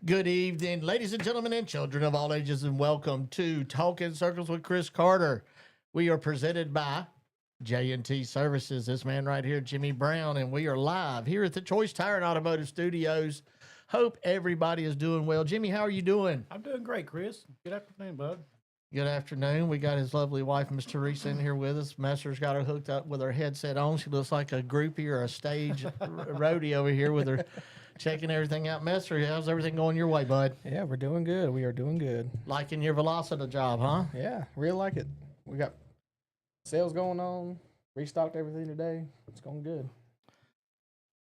Good evening, ladies and gentlemen, and children of all ages, and welcome to Talking Circles with Chris Carter. We are presented by J&T Services. This man right here, Jimmy Brown, and we are live here at the Choice Tire Automotive Studios. Hope everybody is doing well. Jimmy, how are you doing? I'm doing great, Chris. Good afternoon, bud. Good afternoon. We got his lovely wife, Miss Teresa, in here with us. Messer's got her hooked up with her headset on. She looks like a groupie or a stage roadie over here with her checking everything out. Messer, how's everything going your way, bud? Yeah, we're doing good. We are doing good. Liking your Velocita job, huh? Yeah, really like it. We got sales going on. Restocked everything today. It's going good.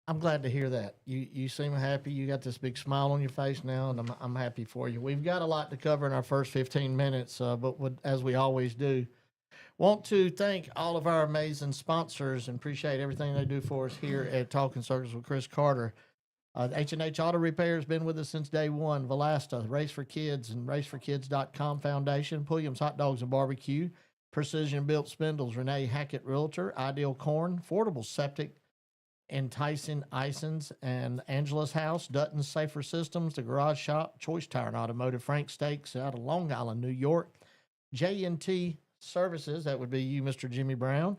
I'm glad to hear that. You seem happy. You got this big smile on your face now, and I'm happy for you. We've got a lot to cover in our first 15 minutes, but as we always do, want to thank all of our amazing sponsors and appreciate everything they do for us here at Talking Circles with Chris Carter. H&H Auto Repair has been with us since day one. Velasta, Race for Kids, and raceforkids.com Foundation, Pulliams Hotdogs and BBQ, Precision Built Spindles, Renee Hackett Realtor, Ideal Corn, Affordable Septic, Enticing Isons and Angela's House, Dutton's Safer Systems, The Garage Shop, Choice Tire and Automotive, Frank Steaks out of Long Island, New York, J&T Services, that would be you, Mr. Jimmy Brown,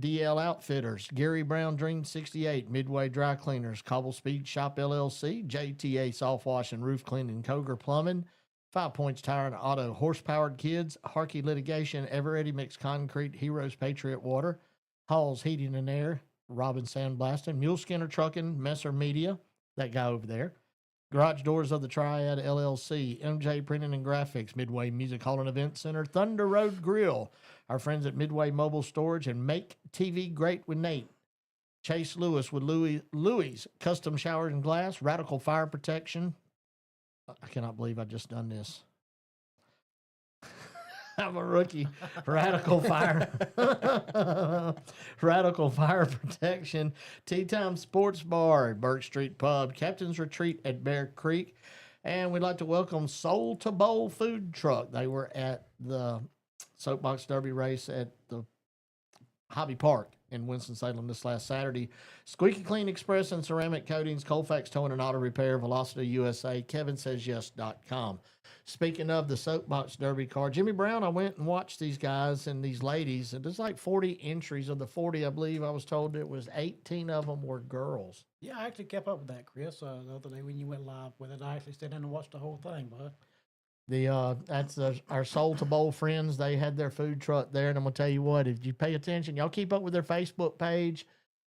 DL Outfitters, Gary Brown Dream 68, Midway Dry Cleaners, Cobble Speed Shop LLC, JTA Soft Wash and Roof Cleaning, Koger Plumbing, 5 Points Tire and Auto, Horsepowered Kids, Harkey Litigation, Eveready Mixed Concrete, Heroes Patriot Water, Hall's Heating and Air, Robin Sandblasting, Mule Skinner Trucking, Messer Media, that guy over there, Garage Doors of the Triad LLC, MJ Printing and Graphics, Midway Music Hall and Event Center, Thunder Road Grill, our friends at Midway Mobile Storage, and Make TV Great with Nate, Chase Lewis with Louis Custom Showers and Glass, Radical Fire Protection. I cannot believe I just done this. I'm a rookie. Radical Fire. Radical Fire Protection. Tea Time Sports Bar at Burke Street Pub. Captain's Retreat at Bear Creek. And we'd like to welcome Soul to Bowl Food Truck. They were at the Soapbox Derby race at the Hobby Park in Winston-Salem this last Saturday. Squeaky Clean Express and Ceramic Coatings, Colfax Towing and Auto Repair, Velocity USA, KevinSaysYes.com. Speaking of the Soapbox Derby car, Jimmy Brown, I went and watched these guys and these ladies, and there's like 40 entries. Of the 40, I believe I was told it was 18 of them were girls. Yeah, I actually kept up with that, Chris. The other day when you went live with it, I actually stayed in and watched the whole thing, bud. That's our Soul to Bowl friends. They had their food truck there, and I'm gonna tell you what, if you pay attention, y'all keep up with their Facebook page,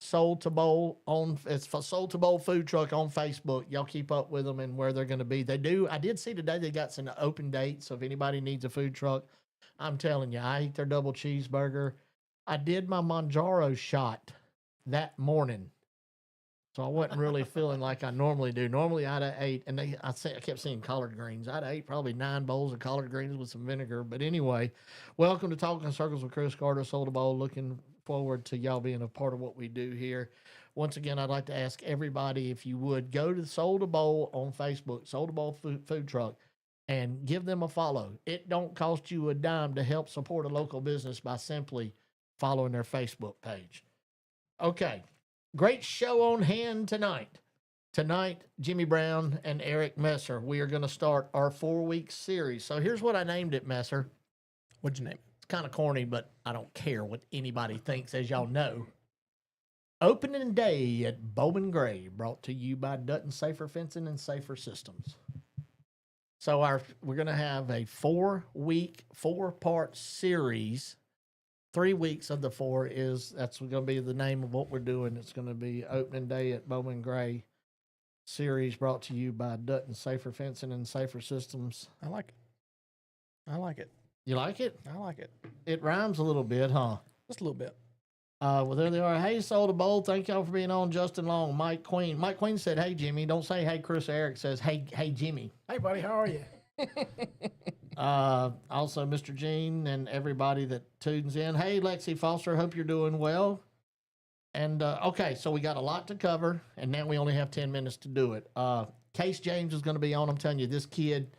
Soul to Bowl it's for Soul to Bowl Food Truck on Facebook. Y'all keep up with them and where they're gonna be. I did see today they got some open dates, so if anybody needs a food truck, I'm telling you, I eat their double cheeseburger. I did my Manjaro shot that morning. So I wasn't really feeling like I normally do. Normally I'd have ate, and I kept seeing collard greens. I'd have ate probably 9 bowls of collard greens with some vinegar. But anyway, welcome to Talking Circles with Chris Carter, Soul to Bowl. Looking forward to y'all being a part of what we do here. once again, I'd like to ask everybody, if you would, go to Soul to Bowl on Facebook, Soul to Bowl food truck, and give them a follow. It don't cost you a dime to help support a local business by simply following their Facebook page. Okay, great show on hand tonight. Tonight, Jimmy Brown and Eric Messer, we are going to start our 4-week series. So here's what I named it, Messer. What'd you name it? It's kind of corny, but I don't care what anybody thinks, as y'all know. Opening day at Bowman Gray, brought to you by Dutton Safer Fencing and Safer Systems. So we're going to have a 4-week, 4-part series. 3 weeks of the 4 that's going to be the name of what we're doing. It's going to be opening day at Bowman Gray series, brought to you by Dutton Safer Fencing and Safer Systems. I like it. I like it. You like it? I like it. It rhymes a little bit, huh? Just a little bit. Well, there they are. Hey, Soul to Bowl. Thank y'all for being on. Justin Long, Mike Queen. Mike Queen said, hey, Jimmy. Don't say, hey, Chris. Eric says, hey, Jimmy. Hey, buddy, how are you? Also, Mr. Gene and everybody that tunes in. Hey, Lexi Foster. Hope you're doing well. And, okay, so we got a lot to cover, and now we only have 10 minutes to do it. Case James is going to be on. I'm telling you, this kid,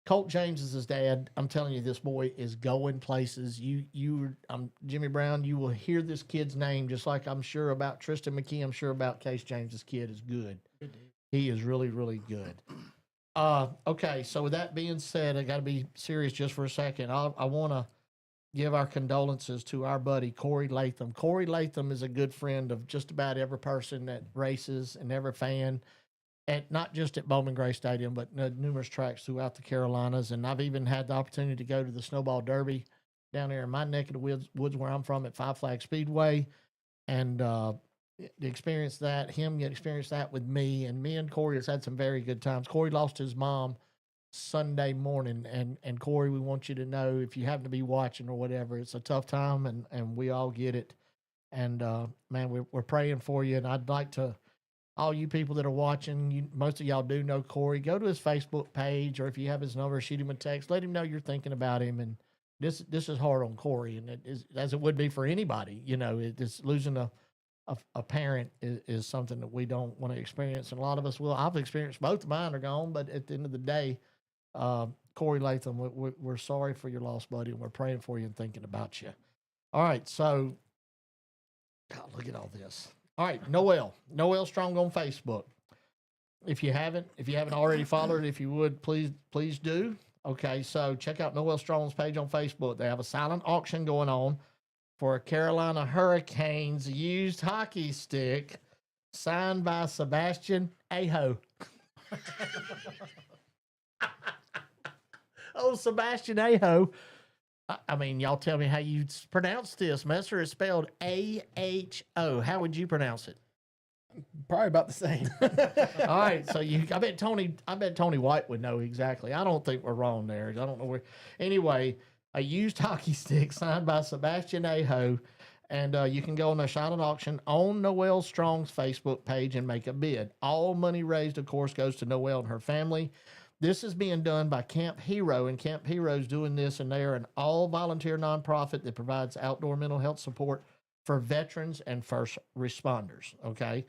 Colt James is his dad. I'm telling you, this boy is going places. Jimmy Brown, you will hear this kid's name, just like I'm sure about Tristan McKee. I'm sure about Case James. This kid is good. He is really, really good. Okay, so with that being said, I got to be serious just for a second. I want to give our condolences to our buddy, Corey Latham. Corey Latham is a good friend of just about every person that races and every fan. Not just at Bowman Gray Stadium, but numerous tracks throughout the Carolinas. And I've even had the opportunity to go to the Snowball Derby down there in my neck of the woods where I'm from at Five Flag Speedway. And experience that, him experience that with me. And me and Corey has had some very good times. Corey lost his mom Sunday morning. And Corey, we want you to know, if you happen to be watching or whatever, it's a tough time, and we all get it. And, man, we're praying for you. And I'd like to, all you people that are watching, most of y'all do know Corey. Go to his Facebook page, or if you have his number, shoot him a text. Let him know you're thinking about him. And this is hard on Corey, and it is, as it would be for anybody. You know, it's losing a parent is something that we don't want to experience, and a lot of us will. I've experienced both of mine are gone, but at the end of the day, Corey Latham, we're sorry for your loss, buddy, and we're praying for you and thinking about you. All right, so God, look at all this. All right, Noel Strong on Facebook. If you haven't already followed, if you would, please do. Okay, so check out Noel Strong's page on Facebook. They have a silent auction going on for a Carolina Hurricanes used hockey stick signed by Sebastian Aho. Oh, Sebastian Aho. I mean, y'all tell me how you pronounce this. Messer is spelled A-H-O. How would you pronounce it? Probably about the same. All right, so I bet Tony White would know exactly. I don't think we're wrong there. I don't know where. Anyway, a used hockey stick signed by Sebastian Aho, and you can go on a silent auction on Noel Strong's Facebook page and make a bid. All money raised, of course, goes to Noel and her family. This is being done by Camp Hero, and Camp Hero's doing this, and they are an all-volunteer nonprofit that provides outdoor mental health support for veterans and first responders, okay?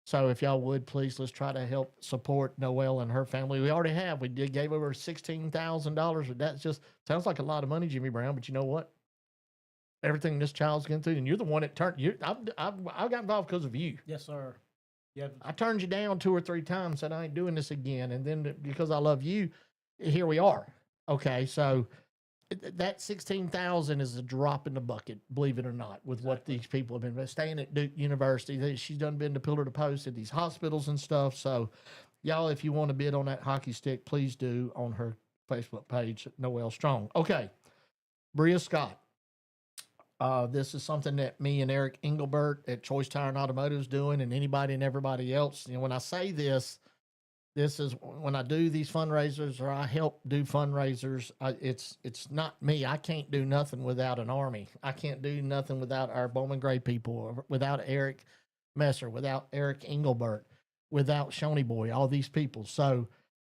So if y'all would, please, let's try to help support Noel and her family. We already have. We gave over $16,000, but that just sounds like a lot of money, Jimmy Brown, but you know what? Everything this child's going through, and you're the one that I got involved because of you. Yes, sir. Yeah. I turned you down 2 or 3 times, said I ain't doing this again. And then because I love you, here we are. Okay, so that 16,000 is a drop in the bucket, believe it or not, with what these people have been staying at Duke University. She's done been to pillar to post at these hospitals and stuff. So, y'all, if you want to bid on that hockey stick, please do on her Facebook page, Noel Strong. Okay, Bria Scott. This is something that me and Eric Engelbert at Choice Tire Automotive is doing, and anybody and everybody else. You know, when I say this is when I do these fundraisers, or I help do fundraisers. It's not me. I can't do nothing without an army. I can't do nothing without our Bowman Gray people, or without Eric Messer, without Eric Engelbert, without Shoney Boy, all these people. So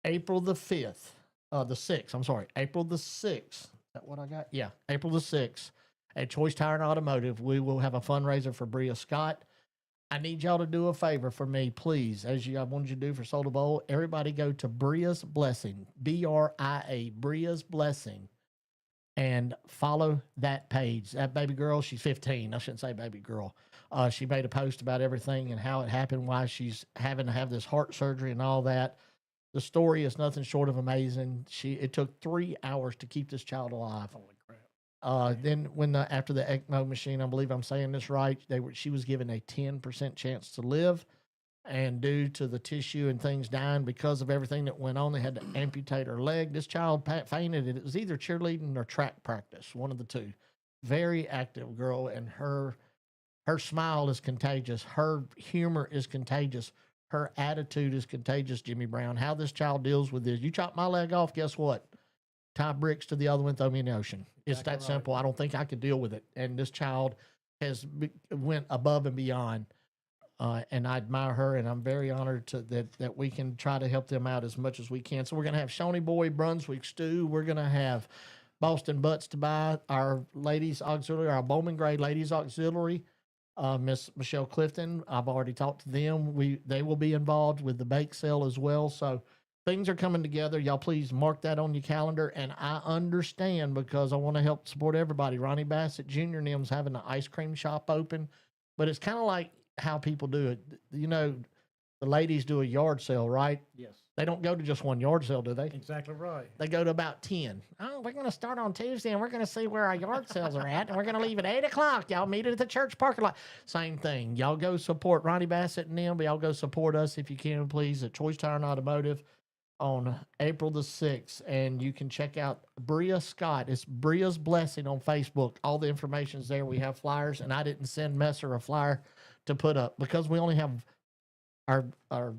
April the 6th. April the 6th. Is that what I got? Yeah, April the 6th. At Choice Tire and Automotive, we will have a fundraiser for Bria Scott. I need y'all to do a favor for me, please, as I wanted you to do for Soda Bowl. Everybody go to Bria's Blessing, BRIA, Bria's Blessing, and follow that page. That baby girl, she's 15. I shouldn't say baby girl. She made a post about everything and how it happened, why she's having to have this heart surgery and all that. The story is nothing short of amazing. It took 3 hours to keep this child alive. Holy crap. Then after the ECMO machine, I believe I'm saying this right, she was given a 10% chance to live, and due to the tissue and things dying because of everything that went on, they had to amputate her leg. This child fainted, and it was either cheerleading or track practice, one of the two. Very active girl, and her smile is contagious. Her humor is contagious. Her attitude is contagious, Jimmy Brown. How this child deals with this. You chop my leg off, guess what? Tie bricks to the other one, throw me in the ocean. It's Exactly that right. simple. I don't think I could deal with it. And this child went above and beyond. And I admire her, and I'm very honored that we can try to help them out as much as we can. So we're going to have Shawnee Boy Brunswick stew. We're going to have Boston Butts to buy, our ladies auxiliary, our Bowman Gray ladies auxiliary. Miss Michelle Clifton, I've already talked to them. They will be involved with the bake sale as well. So things are coming together. Y'all please mark that on your calendar. And I understand, because I want to help support everybody. Ronnie Bassett Jr. and them's having an ice cream shop open, but it's kind of like how people do it. You know, the ladies do a yard sale, right? Yes. They don't go to just one yard sale, do they? Exactly right. They go to about 10. Oh, we're going to start on Tuesday, and we're going to see where our yard sales are at, and we're going to leave at 8 o'clock. Y'all meet at the church parking lot. Same thing. Y'all go support Ronnie Bassett and them, but y'all go support us if you can, please, at Choice Tire Automotive on April the 6th. And you can check out Bria Scott. It's Bria's Blessing on Facebook. All the information's there. We have flyers, and I didn't send Messer a flyer to put up because we only have our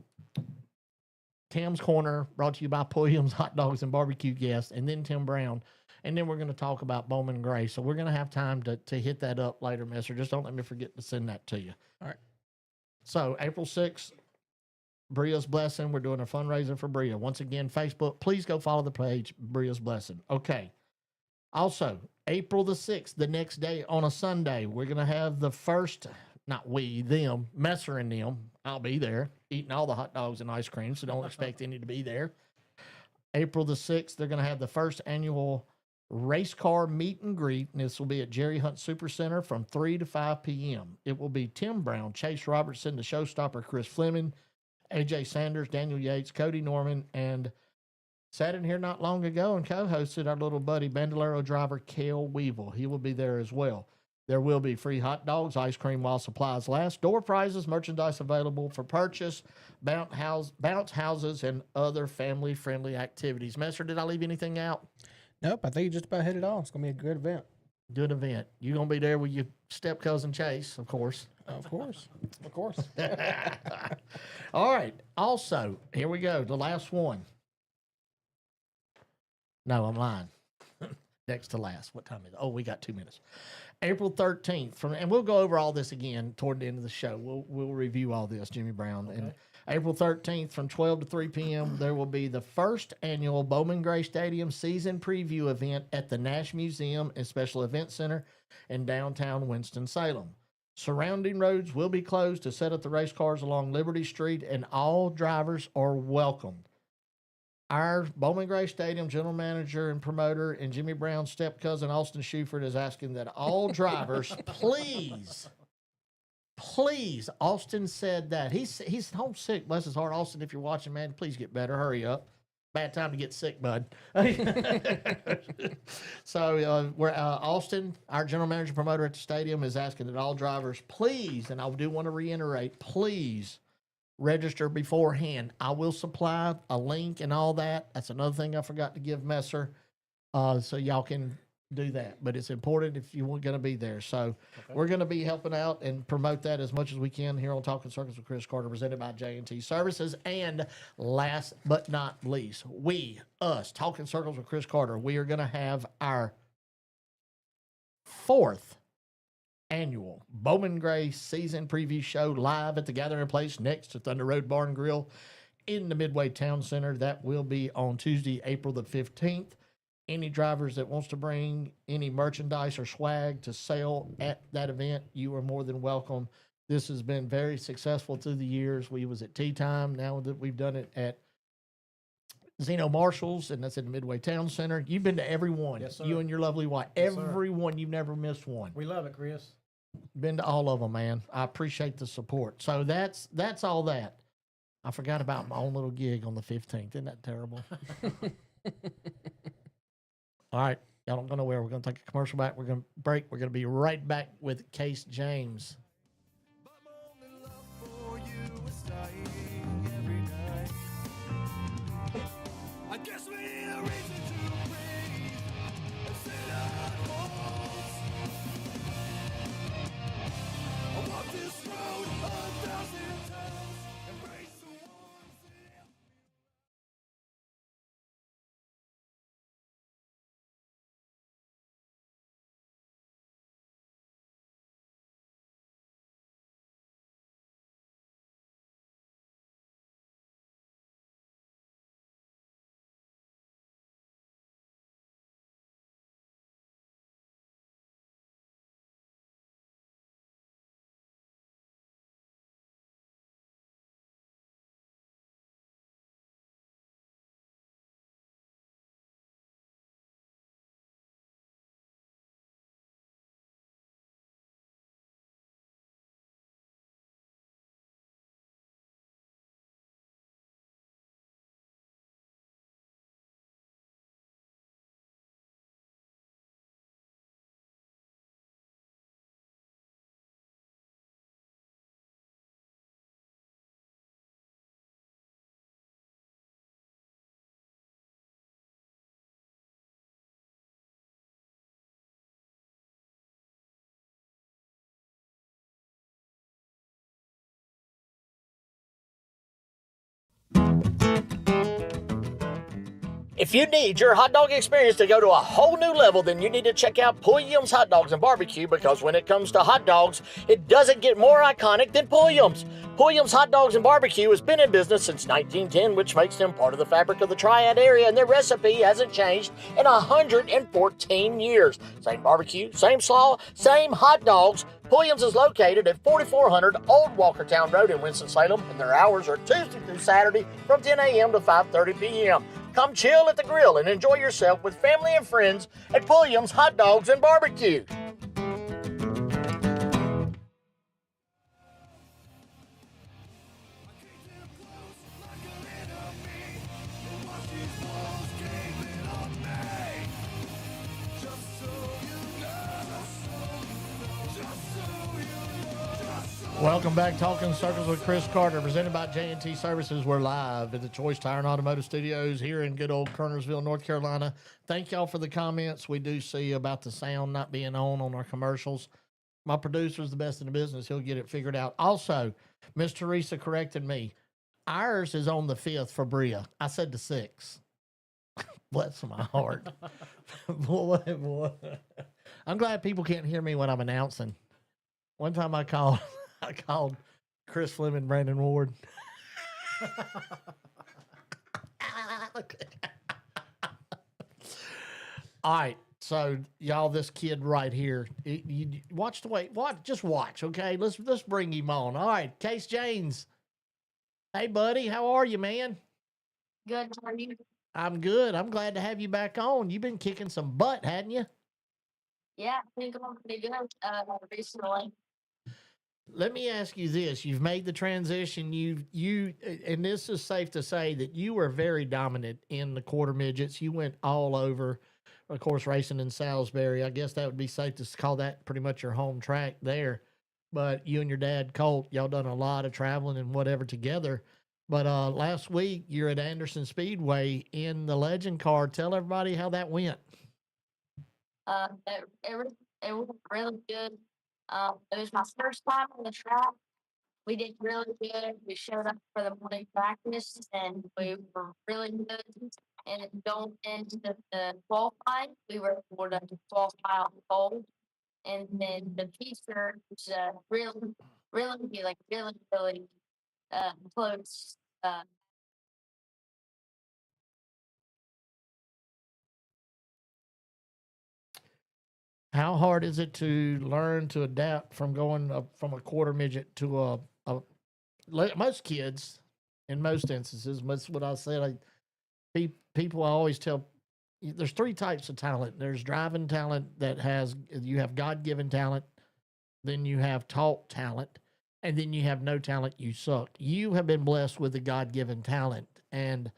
Tim's Corner, brought to you by Pulliams Hotdogs and Barbecue guests, and then Tim Brown. And then we're going to talk about Bowman Gray. So we're going to have time to hit that up later, Messer. Just don't let me forget to send that to you. All right. So April 6th, Bria's Blessing. We're doing a fundraiser for Bria. Once again, Facebook, please go follow the page, Bria's Blessing. Okay. Also, April the 6th, the next day on a Sunday, we're going to have the first, not we, them, Messer and them. I'll be there eating all the hot dogs and ice cream, so don't expect any to be there. April the 6th, they're going to have the first annual race car meet and greet, and this will be at Jerry Hunt Super Center from 3 to 5 p.m. It will be Tim Brown, Chase Robertson, the showstopper Chris Fleming, AJ Sanders, Daniel Yates, Cody Norman, and sat in here not long ago and co-hosted our little buddy Bandolero driver Cale Weevil. He will be there as well. There will be free hot dogs, ice cream while supplies last, door prizes, merchandise available for purchase, bounce houses, and other family-friendly activities. Messer, did I leave anything out? Nope, I think you just about hit it all. It's going to be a good event. Good event. You're going to be there with your step cousin Chase, of course. Of course. Of course. All right. Also, here we go. The last one. No, I'm lying. Next to last. What time is it? Oh, we got 2 minutes. April 13th and we'll go over all this again toward the end of the show. We'll review all this, Jimmy Brown. Okay. And April 13th from 12 to 3 p.m., there will be the first annual Bowman Gray Stadium season preview event at the Nash Museum and Special Event Center in downtown Winston-Salem. Surrounding roads will be closed to set up the race cars along Liberty Street, and all drivers are welcome. Our Bowman Gray Stadium general manager and promoter and Jimmy Brown's step cousin, Austin Schufert, is asking that all drivers, please, Austin said that. He's homesick, bless his heart. Austin, if you're watching, man, please get better. Hurry up. Bad time to get sick, bud. So Austin, our general manager promoter at the stadium, is asking that all drivers, please, and I do want to reiterate, please, register beforehand. I will supply a link and all that. That's another thing I forgot to give Messer. So y'all can do that. But it's important if you weren't going to be there. So we're going to be helping out and promote that as much as we can here on Talking Circles with Chris Carter, presented by J&T Services. And last but not least, Talking Circles with Chris Carter, we are going to have our 4th annual Bowman Gray season preview show live at the Gathering Place next to Thunder Road Bar and Grill in the Midway Town Center. That will be on Tuesday, April the 15th. Any drivers that wants to bring any merchandise or swag to sell at that event, you are more than welcome This has been very successful through the years. We was at Tea Time. Now that we've done it at Zeno Marshall's, and that's in the Midway Town Center. You've been to every one. Yes, sir. You and your lovely wife. Yes, sir. Every one. You've never missed one. We love it, Chris. Been to all of them, man. I appreciate the support. So that's all that. I forgot about my own little gig on the 15th. Isn't that terrible? All right. Y'all don't go nowhere. We're going to take a commercial back. We're going to break. We're going to be right back with Case James. I guess we need a reason to breathe and sit on walls. I walked this road 1,000 times and raised the ones that If you need your hot dog experience to go to a whole new level, then you need to check out Pulliams Hotdogs and BBQ, because when it comes to hot dogs, it doesn't get more iconic than Pulliams. Pulliams Hotdogs and BBQ has been in business since 1910, which makes them part of the fabric of the Triad area, and their recipe hasn't changed in 114 years. Same barbecue, same slaw, same hot dogs. Pulliams is located at 4400 Old Walkertown Road in Winston-Salem, and their hours are Tuesday through Saturday from 10 a.m. to 5:30 p.m. Come chill at the grill and enjoy yourself with family and friends at Pulliams Hot Dogs and Barbecue. Welcome back, Talking Circles with Chris Carter, presented by J&T Services. We're live at the Choice Tire Automotive Studios here in good old Kernersville, North Carolina. Thank y'all for the comments. We do see about the sound not being on our commercials. My producer's the best in the business. He'll get it figured out. Also, Miss Teresa corrected me. Ours is on the 5th for Bria. I said the 6th. Bless my heart. boy. I'm glad people can't hear me when I'm announcing. One time I called Chris Fleming and Brandon Ward. All right, so y'all, this kid right here, you watch the way. Just watch, okay? Let's bring him on. All right, Case James. Hey, buddy, how are you, man? Good, how are you? I'm good. I'm glad to have you back on. You've been kicking some butt, hadn't you? Yeah, I think I'm pretty good recently. Let me ask you this. You've made the transition. You and this is safe to say that you were very dominant in the quarter midgets. You went all over, of course, racing in Salisbury. I guess that would be safe to call that pretty much your home track there. But you and your dad, Colt, y'all done a lot of traveling and whatever together. But last week, you're at Anderson Speedway in the Legend car. Tell everybody how that went. It was really good. It was my first time on the track. We did really good. We showed up for the morning practice and we were really good. And going into the qualifying, we were able to qualify on pole. And then the feature was really close. How hard is it to learn to adapt from going from a quarter midget to most kids, in most instances, that's what I said. People always tell there's three types of talent. There's driving talent you have God given talent, then you have taught talent, and then you have no talent, you suck. You have been blessed with the God given talent. And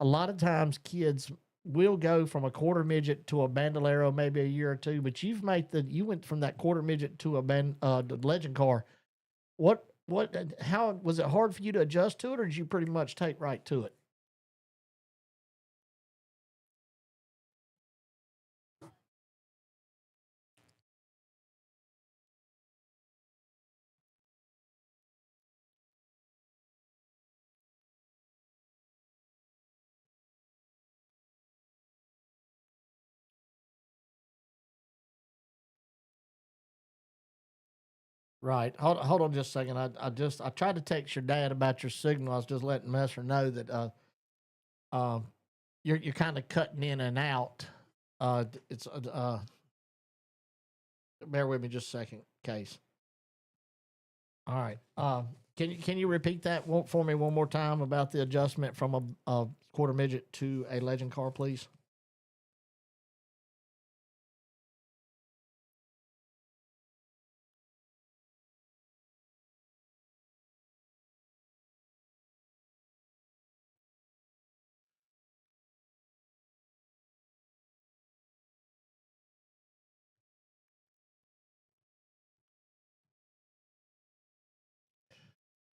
a lot of times kids will go from a quarter midget to a bandolero maybe a year or two, but you went from that quarter midget to the legend car. How was it hard for you to adjust to it, or did you pretty much take right to it? Right. Hold on just a second. I tried to text your dad about your signal. I was just letting Messer know that um you're kind of cutting in and out. It's bear with me just a second, Case. All right. Can you repeat that for me one more time about the adjustment from a quarter midget to a legend car, please?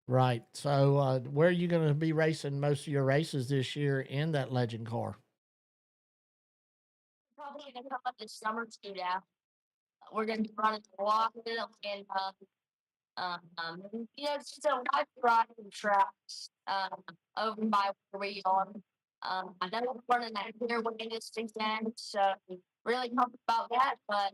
Right. So, where are you going to be racing most of your races this year in that legend car? Probably gonna come up this summer too now. We're gonna be running the walk and it's just a wide variety of tracks over by where we are. I know we're running that here way this weekend, so really pumped about that. But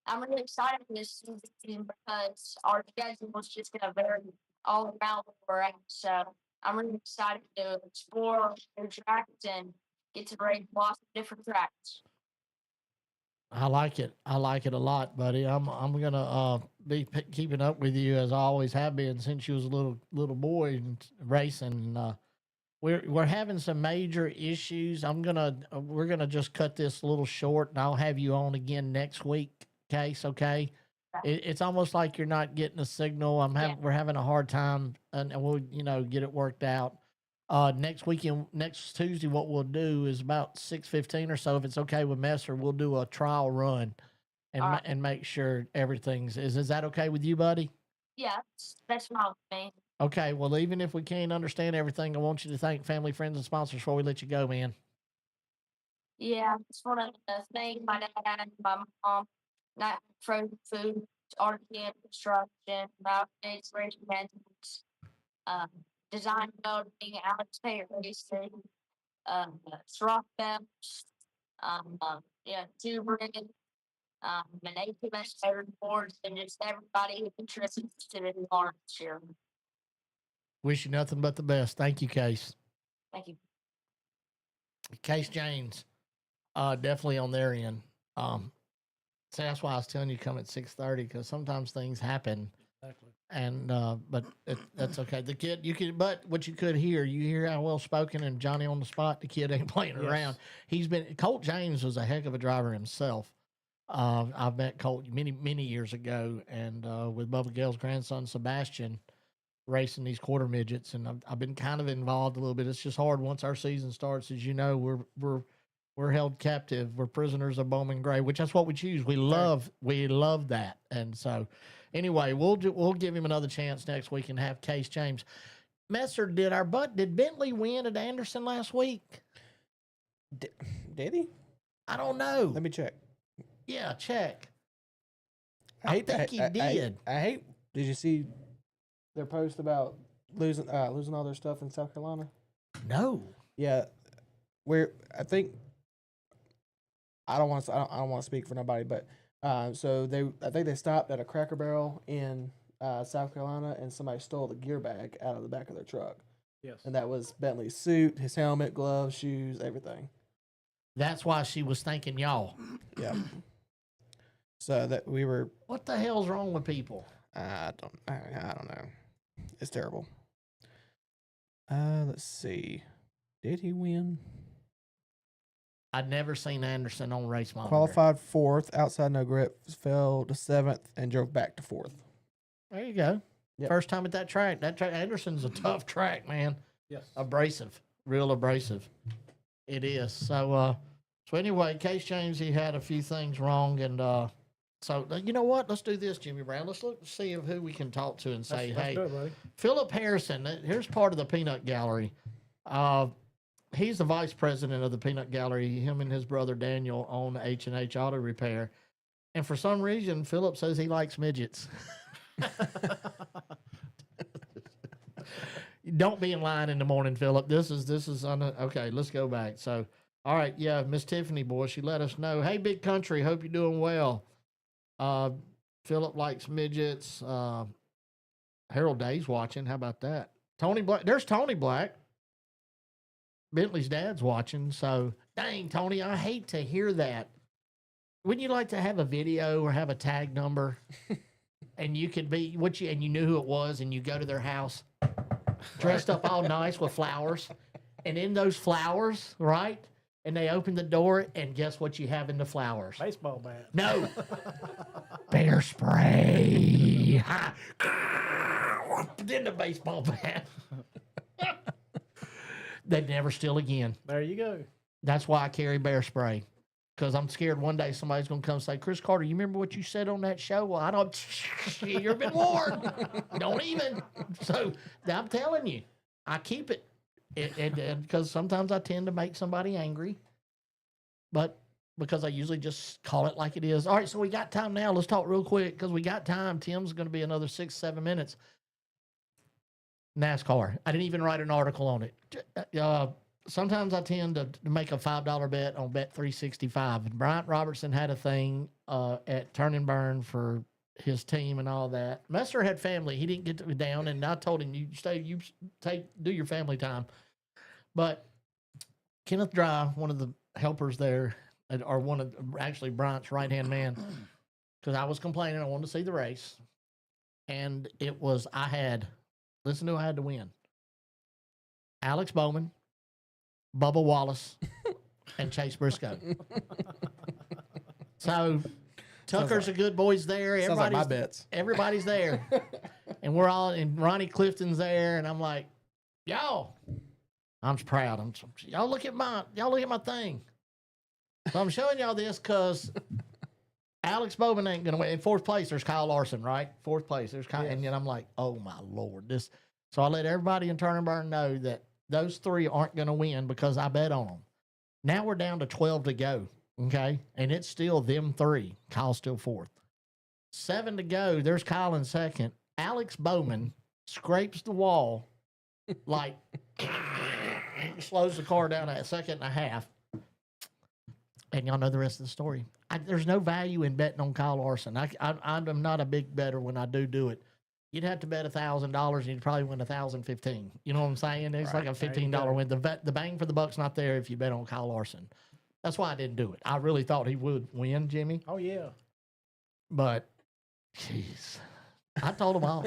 I'm really excited for this season because our schedule is just gonna vary all around where we're at. So I'm really excited to explore new tracks and get to race lots of different tracks. I like it. I like it a lot, buddy. I'm gonna be keeping up with you as I always have been since you was a little boy and racing. And, we're having some major issues. We're gonna just cut this a little short, and I'll have you on again next week. Case, okay? It's almost like you're not getting a signal. We're having a hard time, and we'll get it worked out. Next Tuesday, what we'll do is about 6:15 or so. If it's okay with Messer, we'll do a trial run and make sure is that okay with you, buddy? Yeah, that's fine with me. Okay. Well, even if we can't understand everything, I want you to thank family, friends, and sponsors before we let you go, man. Yeah, I just want to thank my dad and my mom, not frozen food, RTM construction, Mountains, Regiments, um, design building, Alex Taylor Racing, Rock Belts, Tuberin, and ATMS boards, and just everybody who contributes to the art this year. Wish you nothing but the best. Thank you, Case. Thank you. Case James, definitely on their end. So that's why I was telling you come at 6:30 because sometimes things happen. Exactly. And but that's okay. The kid, but what you hear how well spoken and Johnny on the spot. The kid ain't playing around. Colt James was a heck of a driver himself. I've met Colt many years ago, and with Bubba Gale's grandson Sebastian racing these quarter midgets, and I've been kind of involved a little bit. It's just hard once our season starts. As you know, we're held captive. We're prisoners of Bowman Gray, which that's what we choose. We love that, and so. Anyway, we'll give him another chance next week and have Case James. Messer, did Bentley win at Anderson last week? Did he? I don't know. Let me check. Yeah, check. I think he did. I hate. Did you see their post about losing all their stuff in South Carolina? No. Yeah, I think I don't want to speak for nobody, but I think they stopped at a Cracker Barrel in South Carolina, and somebody stole the gear bag out of the back of their truck. Yes. And that was Bentley's suit, his helmet, gloves, shoes, everything. That's why she was thanking y'all. Yeah. So that we were, What the hell's wrong with people? I don't know. It's terrible. Let's see. Did he win? I'd never seen Anderson on race monitor. Qualified fourth, outside no grip, fell to seventh, and drove back to fourth. There you go. Yep. First time at that track. That track, Anderson's a tough track, man. Yes. Abrasive, real abrasive. It is. So anyway, Case James, he had a few things wrong, and so you know what? Let's do this, Jimmy Brown. Let's see who we can talk to and say, Let's hey, do it, buddy. Philip Harrison. Here's part of the Peanut Gallery. He's the vice president of the Peanut Gallery. Him and his brother Daniel own H&H Auto Repair, and for some reason, Philip says he likes midgets. Don't be in line in the morning, Philip. This is okay. Let's go back. So, all right, yeah, Miss Tiffany, boy, she let us know. Hey, Big Country, hope you're doing well. Philip likes midgets. Harold Day's watching. How about that? Tony Black. There's Tony Black. Bentley's dad's watching. So, dang, Tony, I hate to hear that. Wouldn't you like to have a video or have a tag number? And you could be and you knew who it was, and you go to their house dressed up all nice with flowers, and in those flowers, right? And they open the door, and guess what you have in the flowers? Baseball bat. No, bear spray. Then the baseball bat. They'd never steal again. There you go. That's why I carry bear spray. Because I'm scared one day somebody's going to come and say, Chris Carter, you remember what you said on that show? Well, I don't. You've been warned. Don't even. So I'm telling you, I keep it. Because sometimes I tend to make somebody angry. But because I usually just call it like it is. All right, so we got time now. Let's talk real quick because we got time. Tim's going to be another 6-7 minutes. NASCAR. I didn't even write an article on it. Sometimes I tend to make a $5 bet on Bet 365. And Bryant Robertson had a thing at Turn and Burn for his team and all that. Messer had family. He didn't get to be down, and I told him, do your family time. But Kenneth Dry, one of the helpers there, or actually Bryant's right-hand man, because I was complaining. I wanted to see the race. And it was, listen to who I had to win. Alex Bowman, Bubba Wallace, and Chase Briscoe. So Tucker's a good boys there. Sounds like my bets. Everybody's there. And we're all, and Ronnie Clifton's there, and I'm like, y'all, I'm proud. Y'all look at my thing. So I'm showing y'all this because Alex Bowman ain't gonna win. In fourth place, there's Kyle Larson, right? Fourth place, there's Kyle, and then I'm like, oh my Lord, this. So I let everybody in Turn and Burn know that those three aren't going to win because I bet on them. Now we're down to 12 to go, okay? And it's still them three. Kyle's still fourth. 7 to go. There's Kyle in second. Alex Bowman scrapes the wall, like, slows the car down at a second and a half. And y'all know the rest of the story. There's no value in betting on Kyle Larson. I'm not a big bettor when I do it. You'd have to bet $1,000 and you'd probably win $1,015. You know what I'm saying? It's Right. like a $15 win. The bang for the buck's not there if you bet on Kyle Larson. That's why I didn't do it. I really thought he would win, Jimmy. Oh, yeah. But, jeez, I told him all.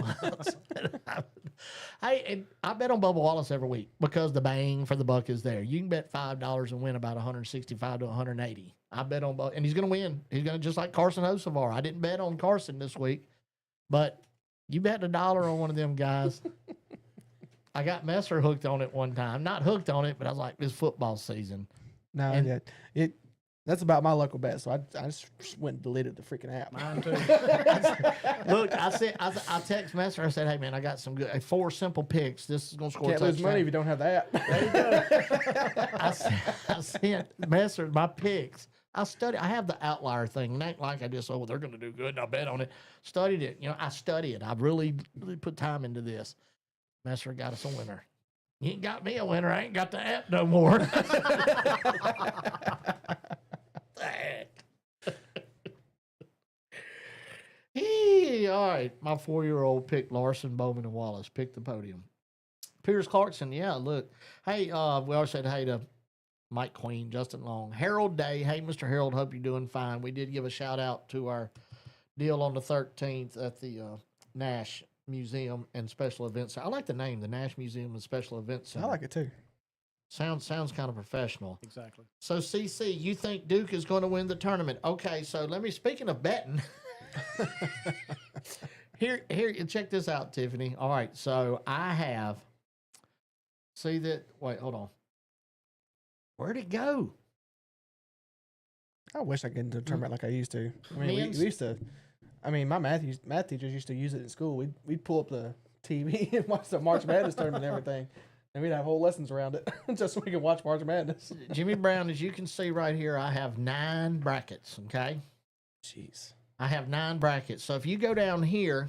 Hey, and I bet on Bubba Wallace every week because the bang for the buck is there. You can bet $5 and win about 165 to 180. I bet on Bubba, and he's going to win. He's going to just like Carson Hocevar. I didn't bet on Carson this week, but you bet $1 on one of them guys. I got Messer hooked on it one time. Not hooked on it, but I was like, this football season. No, And- that's about my local bet. So I just went and deleted the freaking app. Mine too. Look, I text Messer. I said, hey, man, I got some good 4 simple picks. This is going to score a Can't lose touchdown. money if you don't have the app. There you go. I sent Messer my picks. I have the outlier thing. It ain't like I just, they're going to do good and I bet on it. Studied it. I study it. I really put time into this. Messer got us a winner. You ain't got me a winner. I ain't got the app no more. All right. My 4-year-old picked Larson, Bowman, and Wallace. Picked the podium. Pierce Clarkson, yeah, look. Hey, we always said hey to Mike Queen, Justin Long, Harold Day. Hey, Mr. Harold, hope you're doing fine. We did give a shout out to our deal on the 13th at the Nash Museum and Special Events. I like the name, the Nash Museum and Special Events I Center. like it too. Sounds kind of professional. Exactly. So, CC, you think Duke is going to win the tournament? Okay, so speaking of betting, here, check this out, Tiffany. All right, so I have, wait, hold on. Where'd it go? I wish I could get into a tournament like I used to. I mean, Men's- we used to. I mean, my math teachers used to use it in school. We'd pull up the TV and watch the March Madness tournament and everything, and we'd have whole lessons around it just so we could watch March Madness. Jimmy Brown, as you can see right here, I have 9 brackets, okay? Jeez. I have 9 brackets. So if you go down here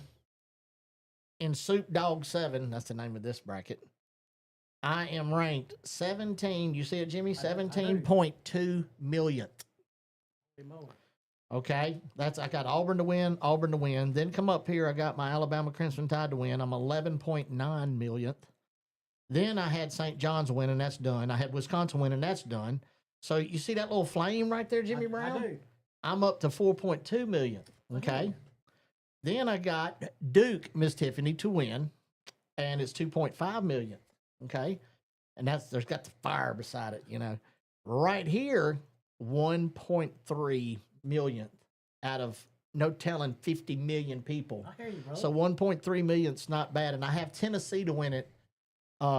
in Soup Dog 7, that's the name of this bracket, I am ranked 17. You see it, Jimmy? I do. 17.2 millionth. Holy moly. Okay, I got Auburn to win. Then come up here, I got my Alabama Crimson Tide to win. I'm 11.9 millionth. Then I had St. John's win, and that's done. I had Wisconsin win, and that's done. So you see that little flame right there, Jimmy Brown? I do. I'm up to 4.2 million. Okay. Then I got Duke, Miss Tiffany, to win, and it's 2.5 million. Okay. And there's got the fire beside it, Right here, 1.3 millionth out of no telling 50 million people. I hear you, bro. So 1.3 million's not bad. And I have Tennessee to win it,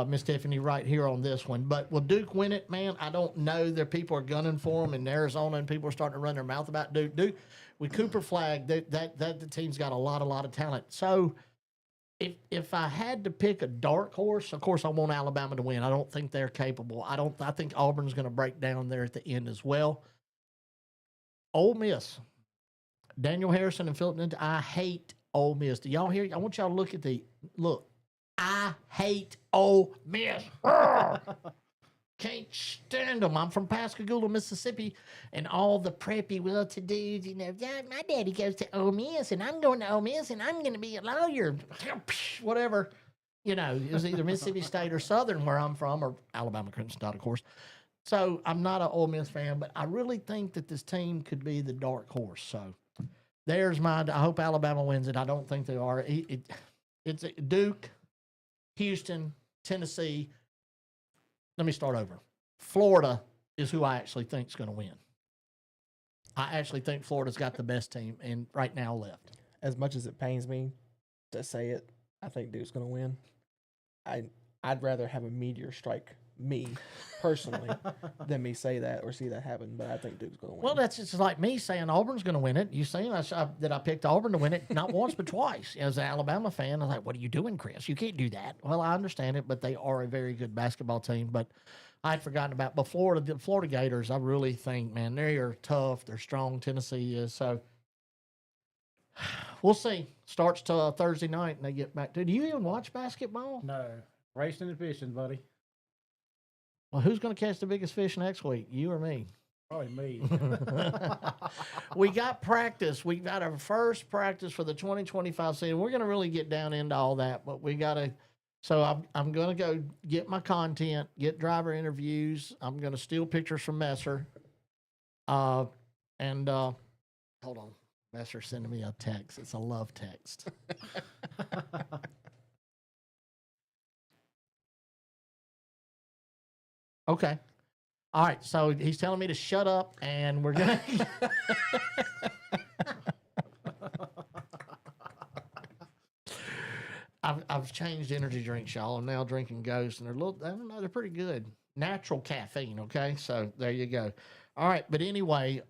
Miss Tiffany, right here on this one. But will Duke win it, man? I don't know. There people are gunning for them in Arizona, and people are starting to run their mouth about Duke. Duke, with Cooper Flag, that the team's got a lot of talent. So if I had to pick a dark horse, of course I want Alabama to win. I don't think they're capable. I think Auburn's going to break down there at the end as well. Ole Miss, Daniel Harrison and Philip Linton. I hate Ole Miss. Do y'all hear? I want y'all to look. I hate Ole Miss. Can't stand them. I'm from Pascagoula, Mississippi, and all the preppy well-to-dos, my daddy goes to Ole Miss, and I'm going to Ole Miss, and I'm going to be a lawyer. Whatever. It was either Mississippi State or Southern where I'm from, or Alabama Crimson Tide, of course. So I'm not an Ole Miss fan, but I really think that this team could be the dark horse. So there's I hope Alabama wins it. I don't think they are. It's Duke, Houston, Tennessee. Let me start over. Florida is who I actually think is going to win. I actually think Florida's got the best team and right now left. As much as it pains me to say it, I think Duke's going to win. I'd rather have a meteor strike me personally than me say that or see that happen, but I think Duke's going to win. Well, that's just like me saying Auburn's going to win it. You seen that I picked Auburn to win it not once but twice. As an Alabama fan, I was like, "What are you doing, Chris? You can't do that." Well, I understand it, but they are a very good basketball team. But I'd forgotten about the Florida Gators. I really think, man, they are tough. They're strong. Tennessee is so. We'll see. Starts to Thursday night, and they get back to. Do you even watch basketball? No. Racing and fishing, buddy. Well, who's going to catch the biggest fish next week? You or me? Probably me. We got practice. We got our first practice for the 2025 season. We're going to really get down into all that, but we got to. So I'm going to go get my content, get driver interviews. I'm going to steal pictures from Messer. Hold on. Messer sending me a text. It's a love text. Okay. All right. So he's telling me to shut up, and we're going to. I've changed energy drinks, y'all. I'm now drinking Ghost, and I don't know, they're pretty good. Natural caffeine, okay? So there you go. All right. But anyway,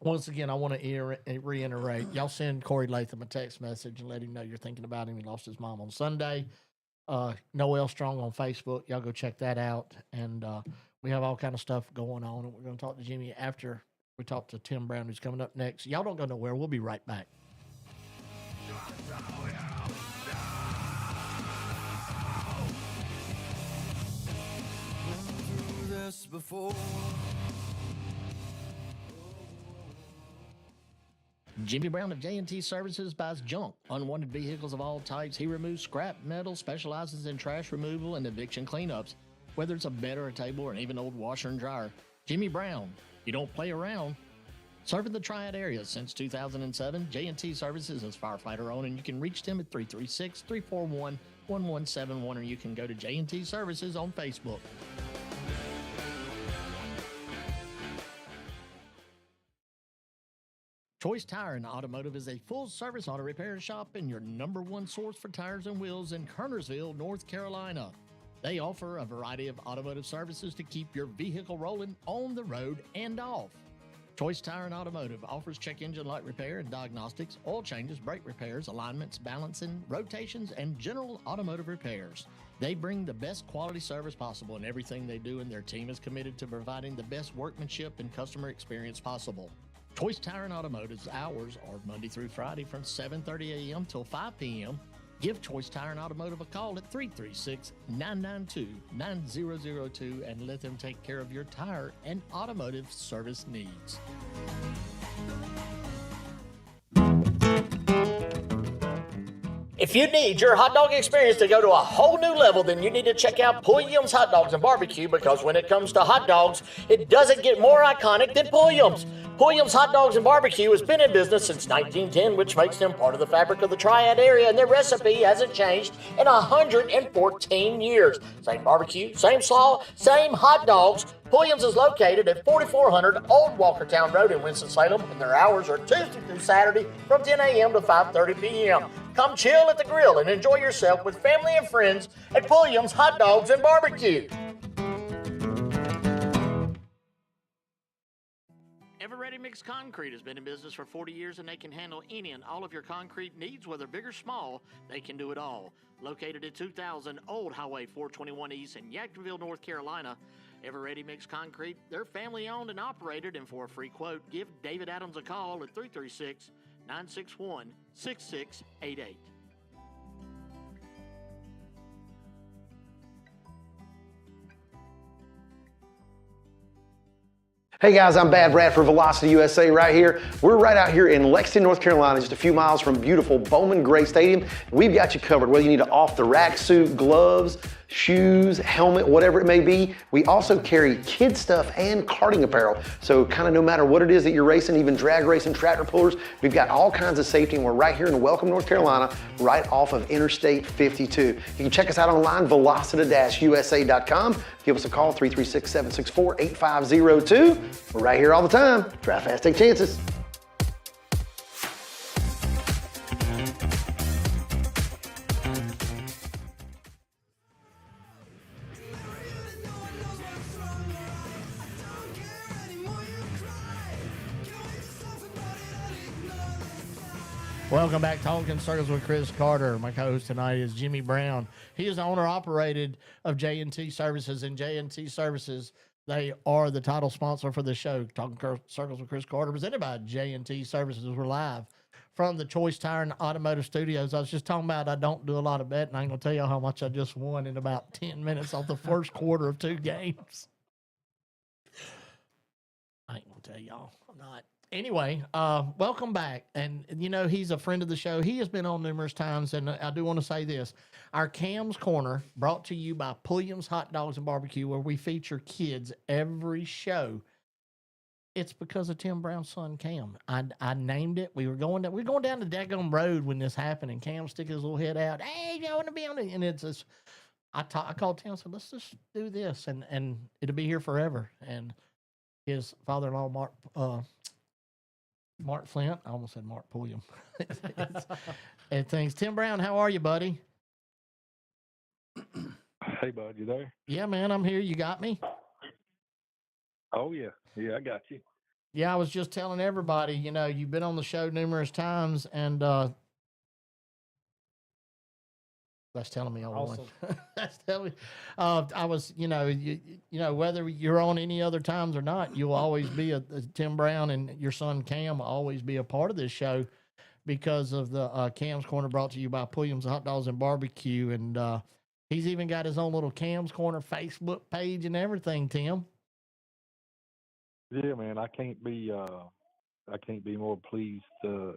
once again, I want to reiterate. Y'all send Corey Latham a text message and let him know you're thinking about him. He lost his mom on Sunday. Noel Strong on Facebook. Y'all go check that out. And we have all kind of stuff going on. And we're going to talk to Jimmy after we talk to Tim Brown, who's coming up next. Y'all don't go nowhere. We'll be right back. Before. Jimmy Brown of J&T Services buys junk, unwanted vehicles of all types. He removes scrap metal, specializes in trash removal and eviction cleanups. Whether it's a bed or a table or even old washer and dryer, Jimmy Brown, you don't play around. Serving the Triad area since 2007, J&T Services is firefighter owned, and you can reach them at 336-341-1171, or you can go to J&T Services on Facebook. Choice Tire and Automotive is a full-service auto repair shop and your #1 source for tires and wheels in Kernersville, North Carolina. They offer a variety of automotive services to keep your vehicle rolling on the road and off. Choice Tire and Automotive offers check engine light repair and diagnostics, oil changes, brake repairs, alignments, balancing, rotations, and general automotive repairs. They bring the best quality service possible in everything they do, and their team is committed to providing the best workmanship and customer experience possible. Choice Tire and Automotive's hours are Monday through Friday from 7:30 a.m. till 5 p.m. Give Choice Tire and Automotive a call at 336-992-9002 and let them take care of your tire and automotive service needs. If you need your hot dog experience to go to a whole new level, then you need to check out Pulliams Hotdogs and BBQ, because when it comes to hot dogs, it doesn't get more iconic than Pulliams. Pulliams Hotdogs and BBQ has been in business since 1910, which makes them part of the fabric of the Triad area, and their recipe hasn't changed in 114 years. Same barbecue, same slaw, same hot dogs. Pulliams is located at 4400 Old Walkertown Road in Winston-Salem, and their hours are Tuesday through Saturday from 10 a.m. to 5:30 p.m. Come chill at the grill and enjoy yourself with family and friends at Pulliams Hotdogs and BBQ. Ever-Ready Mixed Concrete has been in business for 40 years, and they can handle any and all of your concrete needs, whether big or small. They can do it all. Located at 2000 Old Highway 421 East in Yadkinville, North Carolina, Ever-Ready Mixed Concrete, they're family-owned and operated, and for a free quote, give David Adams a call at 336-961-6688. Hey guys, I'm Bad Brad for Velocity USA right here. We're right out here in Lexington, North Carolina, just a few miles from beautiful Bowman Gray Stadium. We've got you covered, whether you need an off-the-rack suit, gloves, shoes, helmet, whatever it may be. We also carry kid stuff and karting apparel. So kind of no matter what it is that you're racing, even drag racing, tractor pullers, we've got all kinds of safety, and we're right here in Welcome, North Carolina, right off of Interstate 52. You can check us out online, velocity-usa.com. Give us a call, 336-764-8502. We're right here all the time. Drive fast, take chances. Welcome back to Talking Circles with Chris Carter. My co-host tonight is Jimmy Brown. He is owner-operated of J&T Services, and J&T Services, they are the title sponsor for the show, Talking Circles with Chris Carter, presented by J&T Services. We're live from the Choice Tire and Automotive Studios. I was just talking about I don't do a lot of betting. I ain't going to tell you how much I just won in about 10 minutes off the first quarter of 2 games. I ain't going to tell y'all. I'm not. Anyway, welcome back. And, you know, he's a friend of the show. He has been on numerous times, and I do want to say this. Our Cam's Corner, brought to you by Pulliams Hotdogs and BBQ, where we feature kids every show. It's because of Tim Brown's son, Cam. I named it. We were going down the daggone road when this happened, and Cam stick his little head out. Hey, you want to be on it? And it's this. I called Tim and said, let's just do this, and it'll be here forever. And his father-in-law, Mark Flint. I almost said Mark Pulliam. And things. Tim Brown, how are you, buddy? Hey, bud, you there? Yeah, man, I'm here. You got me? Oh, yeah. Yeah, I got you. Yeah, I was just telling everybody, you know, you've been on the show numerous times, and that's telling me I won. Awesome. That's telling me. I was, you know, whether you're on any other times or not, you'll always be a Tim Brown, and your son Cam will always be a part of this show because of the Cam's Corner, brought to you by Pulliams Hotdogs and BBQ, and he's even got his own little Cam's Corner Facebook page and everything. Tim. Yeah, man, I can't be more pleased for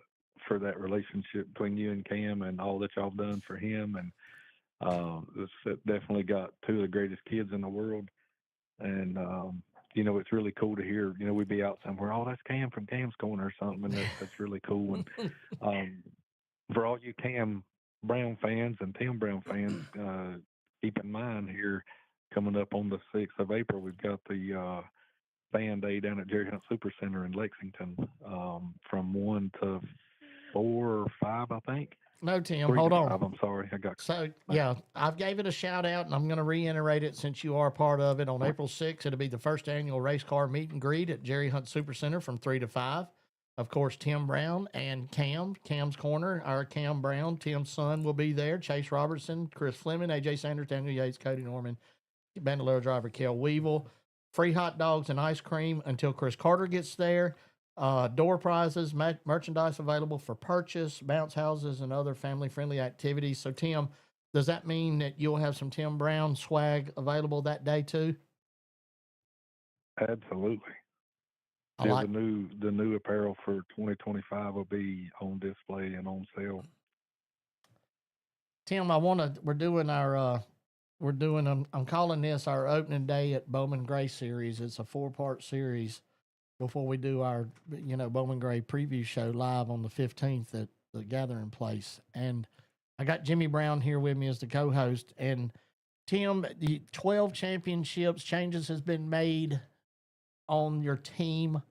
that relationship between you and Cam and all that y'all done for him. And It's definitely got two of the greatest kids in the world. And, you know, it's really cool to hear, you know, we'd be out somewhere, oh, that's Cam from Cam's Corner or something. And that's really cool. And for all you Cam Brown fans and Tim Brown fans, keep in mind here coming up on the 6th of April, we've got the fan day down at Jerry Hunt Super Center in Lexington from 1 to 4 or 5, I think. No, Tim, 3 hold to on. 5, I'm sorry. I got So, yeah, I've gave it a shout out, and I'm going to reiterate it since you are part of it. On April 6th, it'll be the first annual race car meet and greet at Jerry Hunt Super Center from 3 to 5. Of course, Tim Brown and Cam's Corner, our Cam Brown, Tim's son will be there. Chase Robertson, Chris Fleming, AJ Sanders, Daniel Yates, Cody Norman, Bandolero driver Kel Weevil. Free hot dogs and ice cream until Chris Carter gets there. Door prizes, merchandise available for purchase, bounce houses, and other family-friendly activities. So, Tim, does that mean that you'll have some Tim Brown swag available that day too? absolutely. I Yeah, like. the new apparel for 2025 will be on display and on sale. Tim, I'm calling this our opening day at Bowman Gray series. It's a 4-part series before we do our, Bowman Gray preview show live on the 15th at the Gathering Place. And I got Jimmy Brown here with me as the co-host. And Tim, the 12 championships changes has been made on your team.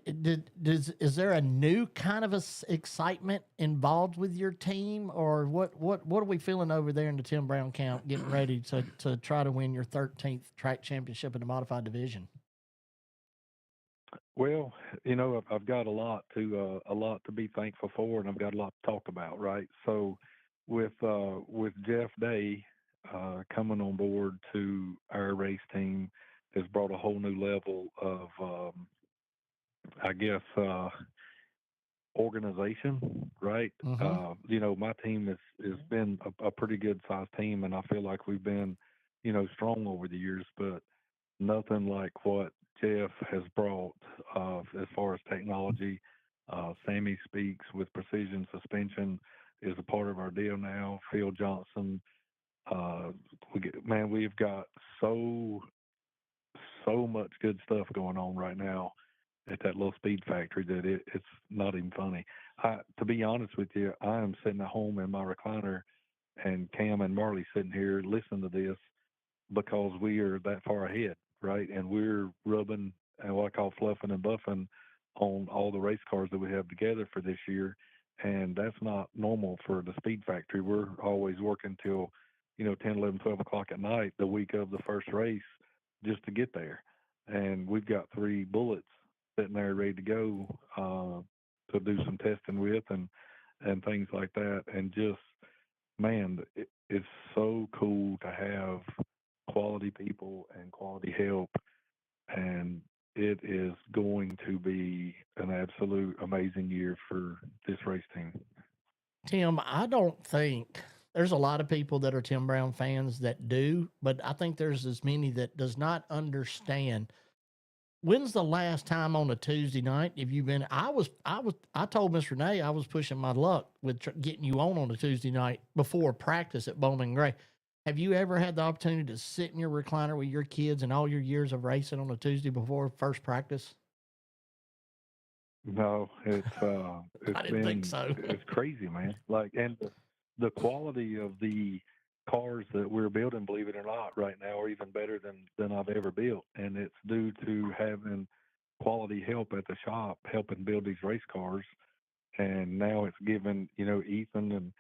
Is there a new kind of excitement involved with your team, or what are we feeling over there in the Tim Brown camp, getting ready to try to win your 13th track championship in the modified division? Well, you know, I've got a lot to be thankful for, and I've got a lot to talk about, right? So, with Jeff Day coming on board to our race team has brought a whole new level of, I guess, organization, right? You know, my team has been a pretty good sized team, and I feel like we've been, you know, strong over the years, but nothing like what Jeff has brought as far as technology. Sammy Speaks with Precision Suspension is a part of our deal now. Phil Johnson, we've got so much good stuff going on right now at that little speed factory that it's not even funny. To be honest with you, I am sitting at home in my recliner, and Cam and Marley sitting here listening to this because we are that far ahead, right? And we're rubbing and what I call fluffing and buffing on all the race cars that we have together for this year. And that's not normal for the speed factory. We're always working till, you know, 10, 11, 12 o'clock at night the week of the first race just to get there. And we've got 3 bullets sitting there ready to go to do some testing with and things like that. And just, man, it's so cool to have quality people and quality help, and it is going to be an absolute amazing year for this race team. Tim, I don't think there's a lot of people that are Tim Brown fans that do, but I think there's as many that does not understand. When's the last time on a Tuesday night have you been? I told Miss Renee I was pushing my luck with getting you on a Tuesday night before practice at Bowman Gray. Have you ever had the opportunity to sit in your recliner with your kids and all your years of racing on a Tuesday before first practice? No, it's I didn't think so. It's crazy, man. Like, and the quality of the cars that we're building, believe it or not, right now are even better than I've ever built, and it's due to having quality help at the shop helping build these race cars. And now it's given, you know, Ethan and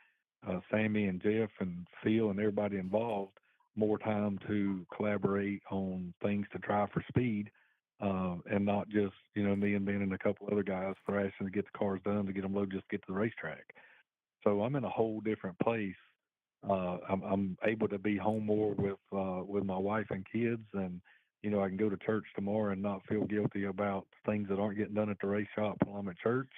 Sammy and Jeff and Phil and everybody involved more time to collaborate on things to try for speed, and not just, you know, me and Ben and a couple other guys thrashing to get the cars done to get them loaded just to get to the racetrack. So I'm in a whole different place. I'm able to be home more with my wife and kids, and you know, I can go to church tomorrow and not feel guilty about things that aren't getting done at the race shop while I'm at church.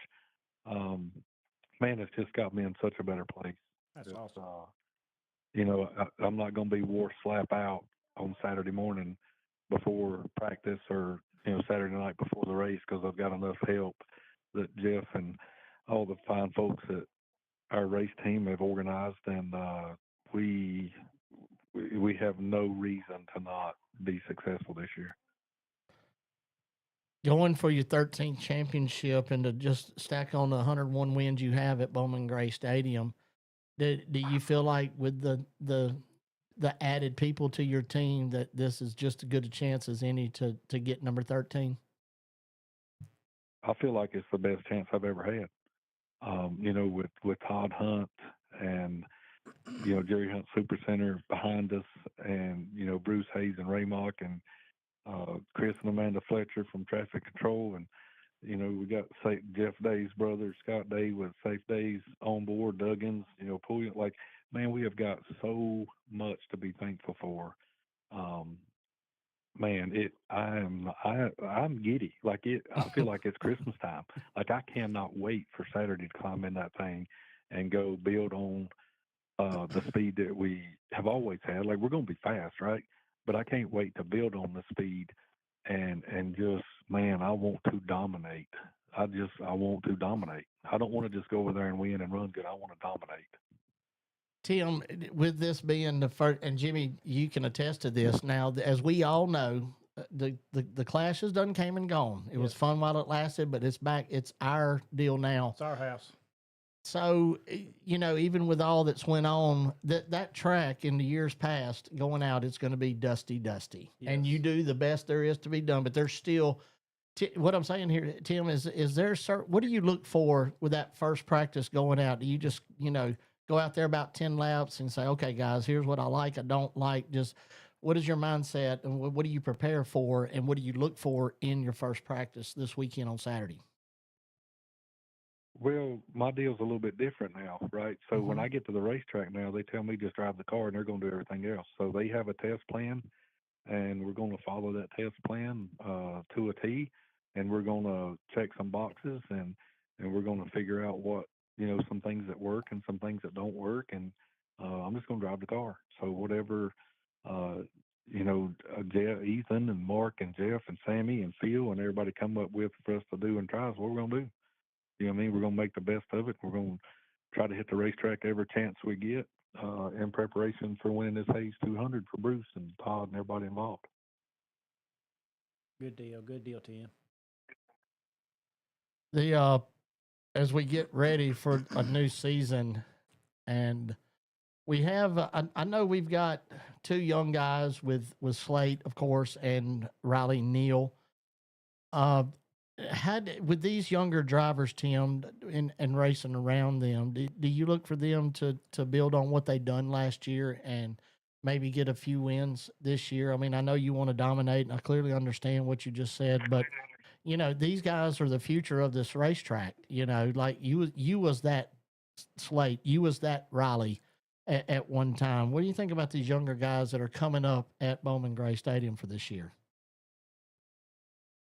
Man, it's just got me in such a better place. That's It's, awesome. You know, I'm not going to be wore slap out on Saturday morning before practice or, you know, Saturday night before the race because I've got enough help that Jeff and all the fine folks that our race team have organized, and we have no reason to not be successful this year. Going for your 13th championship and to just stack on the 101 wins you have at Bowman Gray Stadium, do you feel like with the added people to your team that this is just as good a chance as any to get number 13? I feel like it's the best chance I've ever had. With Todd Hunt and Jerry Hunt Super Center behind us, and Bruce Hayes and Ray Mock and Chris and Amanda Fletcher from Traffic Control, and we got Jeff Day's brother Scott Day with Safe Days on board, Duggins, Pulliams. Like, man, we have got so much to be thankful for. Man, I'm giddy. Like I feel like it's Christmas time. Like I cannot wait for Saturday to climb in that thing and go build on the speed that we have always had. Like we're going to be fast, right? But I can't wait to build on the speed and just, man, I want to dominate. I want to dominate. I don't want to just go over there and win and run good. I want to dominate. Tim, with this being the first, and Jimmy, you can attest to this. Now, as we all know, the clashes done came and gone. It was fun while it lasted, but it's back. It's our deal now. It's our house. So, even with all that's went on, that track in the years past going out, it's going to be dusty. And you do the best there is to be done, but there's still, what I'm saying here, Tim, is there what do you look for with that first practice going out? Do you just, go out there about 10 laps and say, okay, guys, here's what I like, I don't like, just what is your mindset and what do you prepare for and what do you look for in your first practice this weekend on Saturday? Well, my deal's a little bit different now, right? So when I get to the racetrack now, they tell me just drive the car and they're going to do everything else. So they have a test plan, and we're going to follow that test plan to a T, and we're going to check some boxes, and we're going to figure out what, some things that work and some things that don't work, and I'm just going to drive the car. So whatever, Ethan and Mark and Jeff and Sammy and Phil and everybody come up with for us to do and try is what we're going to do. You know what I mean? We're going to make the best of it. We're going to try to hit the racetrack every chance we get in preparation for winning this Hayes 200 for Bruce and Todd and everybody involved. Good deal, Tim. As we get ready for a new season, and we have, I know we've got two young guys with Slate, of course, and Riley Neal. With these younger drivers, Tim, and racing around them, do you look for them to build on what they done last year and maybe get a few wins this year? I mean, I know you want to dominate, and I clearly understand what you just said, but these guys are the future of this racetrack. Like you was that Slate, you was that Riley at one time. What do you think about these younger guys that are coming up at Bowman Gray Stadium for this year?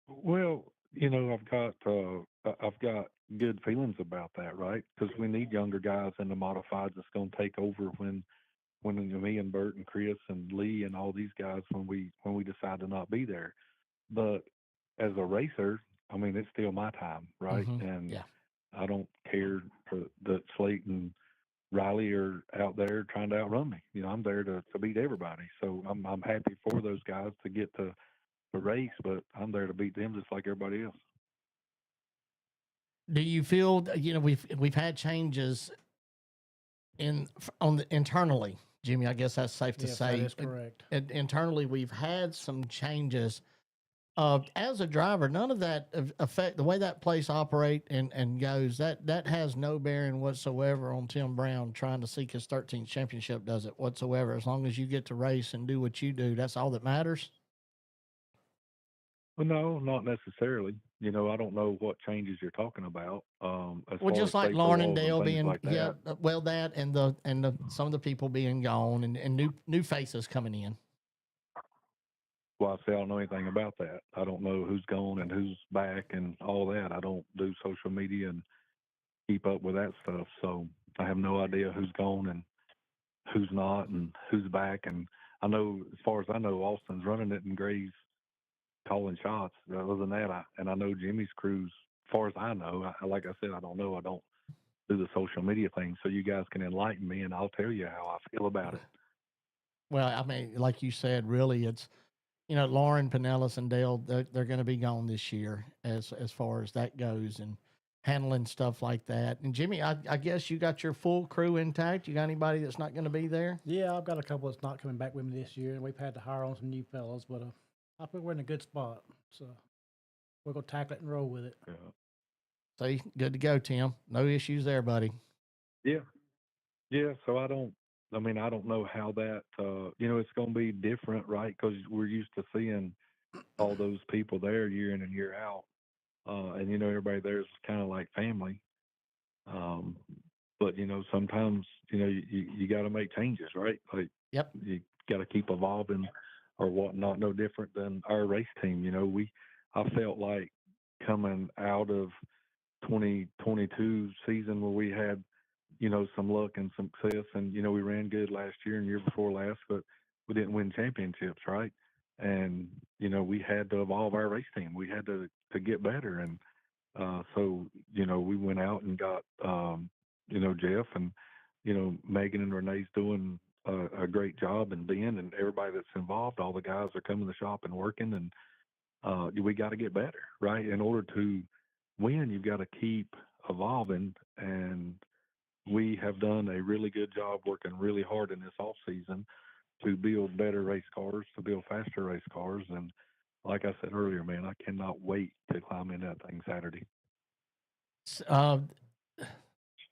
Well, I've got good feelings about that, right? Because we need younger guys in the modifieds that's going to take over when me and Bert and Chris and Lee and all these guys when we decide to not be there. But as a racer, I mean, it's still my time, right? And I don't care that Slate and Riley are out there trying to outrun me. I'm there to beat everybody. So I'm happy for those guys to get to the race, but I'm there to beat them just like everybody else. Do you feel we've had changes internally, Jimmy? I guess that's safe to say. That is correct. Internally, we've had some changes. As a driver, none of that affect the way that place operate and goes. That has no bearing whatsoever on Tim Brown trying to seek his 13th championship. Does it whatsoever? As long as you get to race and do what you do, that's all that matters. Well, no, not necessarily. I don't know what changes you're talking about. Just like Lauren and Dale being, like that. that and the some of the people being gone and new faces coming in. Well, I say I don't know anything about that. I don't know who's gone and who's back and all that. I don't do social media and keep up with that stuff. So I have no idea who's gone and who's not and who's back. And I know, as far as I know, Austin's running it and Gray's calling shots. Other than that, I know Jimmy's crew's, as far as I know, like I said, I don't know. I don't through the social media thing, so you guys can enlighten me, and I'll tell you how I feel about it. Well, I mean, like you said, really, it's Lauren, Pinellas, and Dale. They're going to be gone this year, as far as that goes, and handling stuff like that. And Jimmy, I guess you got your full crew intact. You got anybody that's not going to be there? Yeah, I've got a couple that's not coming back with me this year, and we've had to hire on some new fellows, but I think we're in a good spot. So we're going to tackle it and roll with it. Yeah. See, good to go, Tim. No issues there, buddy. Yeah. Yeah. So I don't know how that, it's going to be different, right? Because we're used to seeing all those people there year in and year out. And, everybody there is kind of like family. But, sometimes, you got to make changes, right? Like, Yep. you got to keep evolving or whatnot. No different than our race team. I felt like coming out of 2022 season where we had, some luck and some success, and we ran good last year and year before last, but we didn't win championships, right? And we had to evolve our race team. We had to get better, and so we went out and got Jeff and Megan and Renee's doing a great job, and Ben and everybody that's involved. All the guys are coming to the shop and working, and we got to get better, right? In order to win, you've got to keep evolving, and we have done a really good job working really hard in this off season to build better race cars, to build faster race cars. And like I said earlier, man, I cannot wait to climb in that thing Saturday.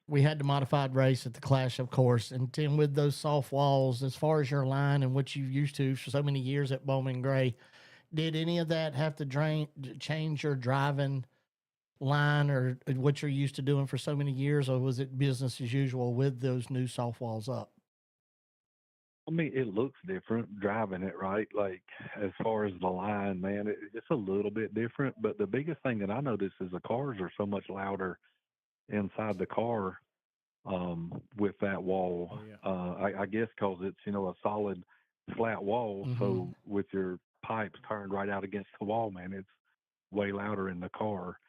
We had the modified race at the Clash, of course. And Tim, with those soft walls, as far as your line and what you've used to for so many years at Bowman Gray, did any of that have to change your driving line or what you're used to doing for so many years, or was it business as usual with those new soft walls up? I mean, it looks different driving it, right? Like, as far as the line, man, it's a little bit different. But the biggest thing that I noticed is the cars are so much louder inside the car with that wall. Oh, yeah. I guess because it's, a solid flat wall. Mhm. So with your pipes turned right out against the wall, man, it's way louder in the car.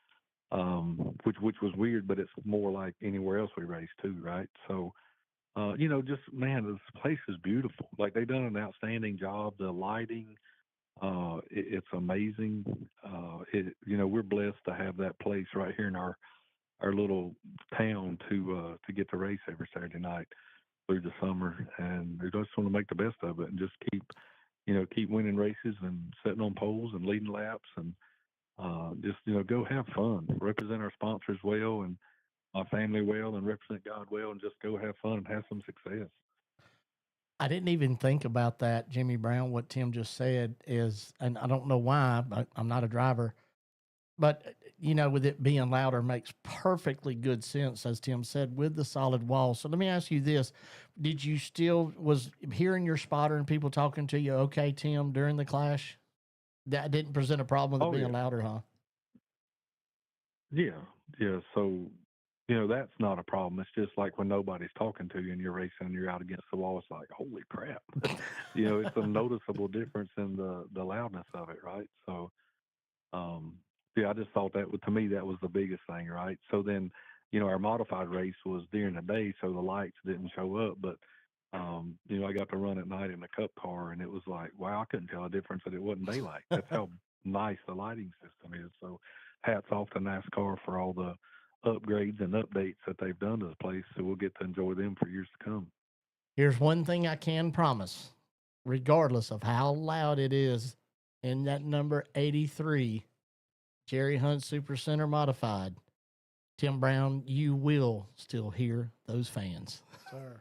Which was weird, but it's more like anywhere else we race too, right? So, just man, this place is beautiful. Like, they've done an outstanding job. The lighting, it's amazing. We're blessed to have that place right here in our little town to get to race every Saturday night through the summer, and we just want to make the best of it and just keep winning races and sitting on poles and leading laps and. Just go have fun, represent our sponsors well and my family well, and represent God well, and just go have fun and have some success. I didn't even think about that, Jimmy Brown. What Tim just said is, and I don't know why, but I'm not a driver, but with it being louder makes perfectly good sense, as Tim said, with the solid wall. So let me ask you this: was hearing your spotter and people talking to you okay, Tim, during the Clash? That didn't present a problem with it being louder, huh? Yeah. So, that's not a problem. It's just like when nobody's talking to you and you're racing and you're out against the wall, it's like, holy crap. It's a noticeable difference in the loudness of it, right? So, I just thought to me, that was the biggest thing, right? So then, our modified race was during the day, so the lights didn't show up, but I got to run at night in a cup car, and it was like, wow, I couldn't tell a difference that it wasn't daylight. That's how nice the lighting system is. So hats off to NASCAR for all the upgrades and updates that they've done to the place. So we'll get to enjoy them for years to come. Here's one thing I can promise, regardless of how loud it is in that number 83, Jerry Hunt Super Center Modified, Tim Brown, you will still hear those fans. Sir.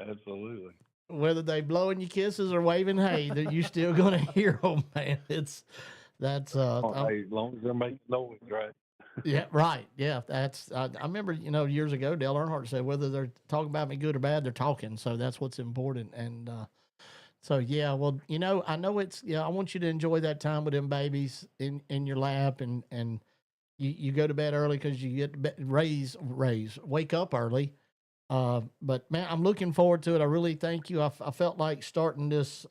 Absolutely. Whether they blowing you kisses or waving hay, that you still gonna hear them, man. That's Hey, as long as they're making noise, right? yeah, right. Yeah, that's. I remember, years ago, Dale Earnhardt said whether they're talking about me good or bad, they're talking. So that's what's important. And so yeah, well, I know it's. I want you to enjoy that time with them babies in your lap, and you go to bed early because you get to wake up early. But man, I'm looking forward to it. I really thank you. I felt like starting this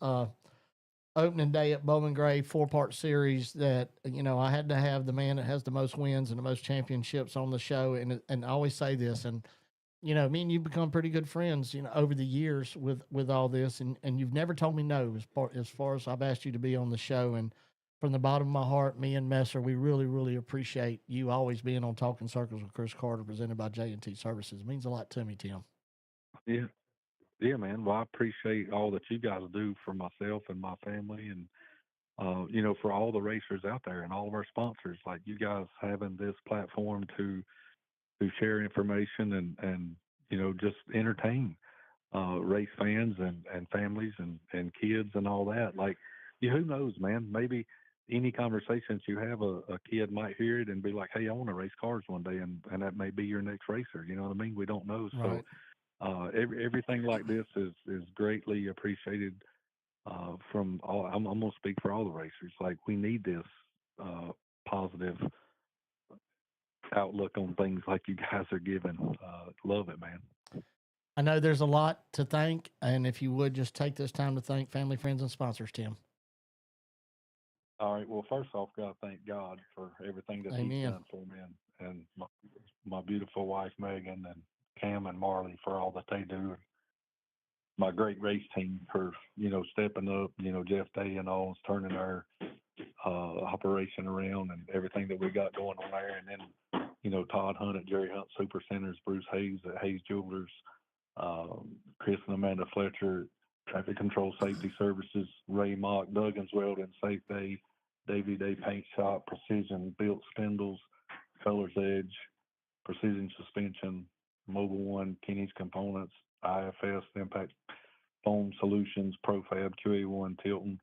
opening day at Bowman Gray 4-part series that, I had to have the man that has the most wins and the most championships on the show. And I always say this, and, me and you become pretty good friends, over the years with all this. And you've never told me no as far as I've asked you to be on the show. And from the bottom of my heart, me and Messer, we really, really appreciate you always being on Talking Circles with Chris Carter, presented by J&T Services. It means a lot to me, Tim. Yeah. Yeah, man. Well, I appreciate all that you guys do for myself and my family, and for all the racers out there and all of our sponsors, like you guys having this platform to share information and just entertain race fans and families and kids and all that. Like, who knows, man? Maybe any conversations you have, a kid might hear it and be like, "Hey, I want to race cars one day," and that may be your next racer. You know what I mean? We don't know. Right. So everything like this is greatly appreciated from all. I'm going to speak for all the racers. Like, we need this positive outlook on things like you guys are giving. Love it, man. I know there's a lot to thank, and if you would just take this time to thank family, friends, and sponsors, Tim. All right. Well, first off, got to thank God for everything that Amen. He's done for me, and my beautiful wife Megan and Cam and Marley for all that they do. My great race team for stepping up. Jeff Day and all is turning our operation around and everything that we got going on there. And then Todd Hunt at Jerry Hunt Super Centers, Bruce Hayes at Hayes Jewelers, Chris and Amanda Fletcher, Traffic Control Safety Services, Ray Mock, Duggan's Welding, Safe Day, Davy Day Paint Shop, Precision Built Spindles, Colors Edge, Precision Suspension, Mobile One, Kenny's Components, IFS, Impact Foam Solutions, ProFab, QA1, Tilton,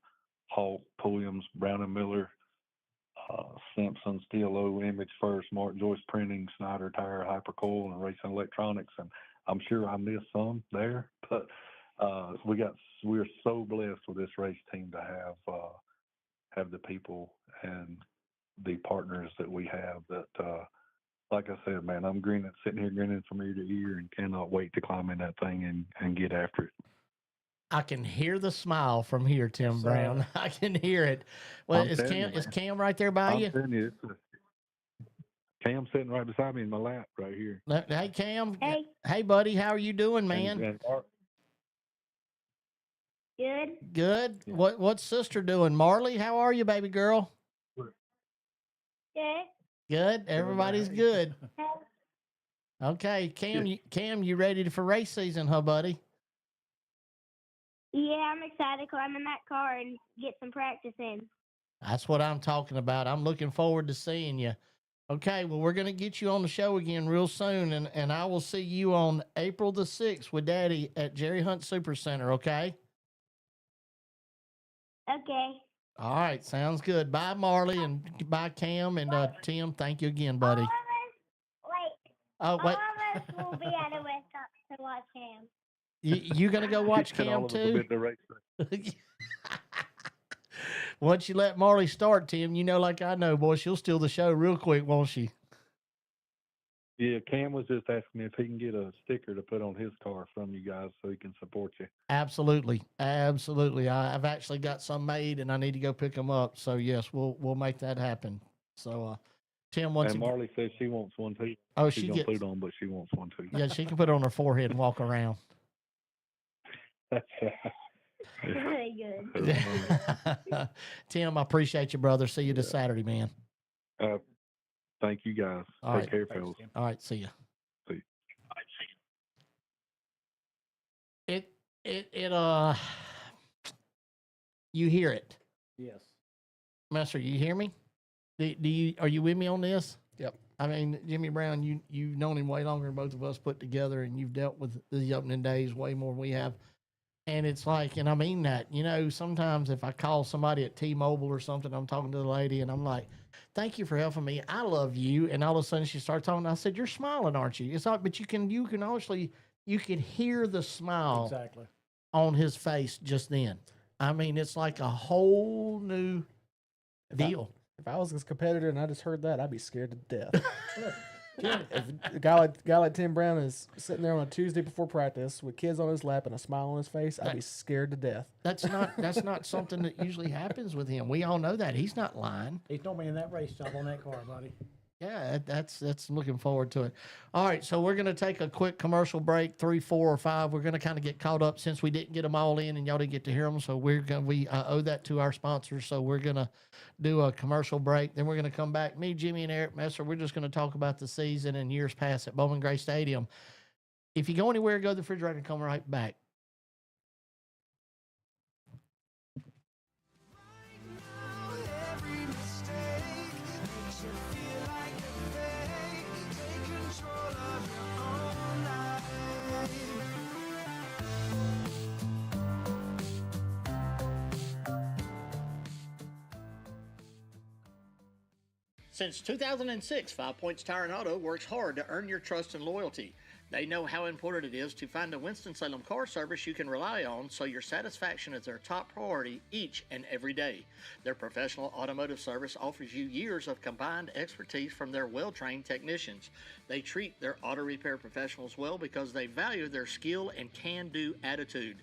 Hawk, Pulliams, Brown and Miller, Simpson, Steel O, Image First, Mark Joyce Printing, Snyder Tire, Hypercoil, and Racing Electronics. And I'm sure I missed some there, but we're so blessed with this race team to have the people and the partners that we have that, like I said, man, I'm sitting here grinning from ear to ear and cannot wait to climb in that thing and get after it. I can hear the smile from here, Tim Yes, Brown. sir. I can hear it. Well, I'm is telling you, Cam man. Cam right there by I'm you? telling you, Cam's sitting right beside me in my lap right here. Hey, Cam. Hey. Hey, buddy. How are you doing, man? And Good. Good. Yeah. What's sister doing? Marley, how are you, baby girl? Good. Good. Everybody's good. Hey. Okay, Cam, you ready for race season, huh, buddy? Yeah, I'm excited to climb in that car and get some practice in. That's what I'm talking about. I'm looking forward to seeing you. Okay, well, we're going to get you on the show again real soon, and I will see you on April the 6th with Daddy at Jerry Hunt Super Center, okay? Okay. All right, sounds good. Bye, Marley, and bye, Cam, and Tim, thank you again, buddy. Oh, wait. All of us will be at a West to watch him. You going to go watch get all Cam, of us a too? bit to race. Once you let Marley start, Tim, like I know, boy, she'll steal the show real quick, won't she? Yeah, Cam was just asking me if he can get a sticker to put on his car from you guys so he can support you. Absolutely, absolutely. I've actually got some made, and I need to go pick them up. So yes, we'll make that happen. So, Tim, once And again, Marley says she wants one too. oh, She's she gonna gets, put it on, but she wants one too. yeah, she can put it on her forehead and walk around. Really good. Tim, I appreciate you, brother. See you this Saturday, man. Thank you guys. All Take right. care, Thanks, fellas. Tim. All right, see you. See you. You hear it, Yes. Master? You hear me? Are you with me on this? Yep. I mean, Jimmy Brown, you've known him way longer than both of us put together, and you've dealt with the opening days way more than we have. And it's like, and I mean that, sometimes if I call somebody at T-Mobile or something, I'm talking to the lady and I'm like, thank you for helping me. I love you. And all of a sudden she starts talking. I said, you're smiling, aren't you? It's like, but you can honestly, you can hear the smile Exactly. on his face just then. I mean, it's like a whole new deal. If I was his competitor and I just heard that, I'd be scared to death. If a guy like Tim Brown is sitting there on a Tuesday before practice with kids on his lap and a smile on his face, I'd be scared to death. That's not something that usually happens with him. We all know that. He's not lying. He's normally in that race job on that car, buddy. Yeah, that's looking forward to it. All right, so we're going to take a quick commercial break, 3, 4, or 5. We're going to kind of get caught up since we didn't get them all in and y'all didn't get to hear them. So we owe that to our sponsors. So we're going to do a commercial break. Then we're going to come back. Me, Jimmy, and Eric Messer, we're just going to talk about the season and years past at Bowman Gray Stadium. If you go anywhere, go to the refrigerator and come right back. Every mistake makes you feel like a fake. Take control of your own life. Since 2006, 5 Points Tire and Auto works hard to earn your trust and loyalty. They know how important it is to find a Winston-Salem car service you can rely on, so your satisfaction is their top priority each and every day. Their professional automotive service offers you years of combined expertise from their well-trained technicians. They treat their auto repair professionals well because they value their skill and can-do attitude.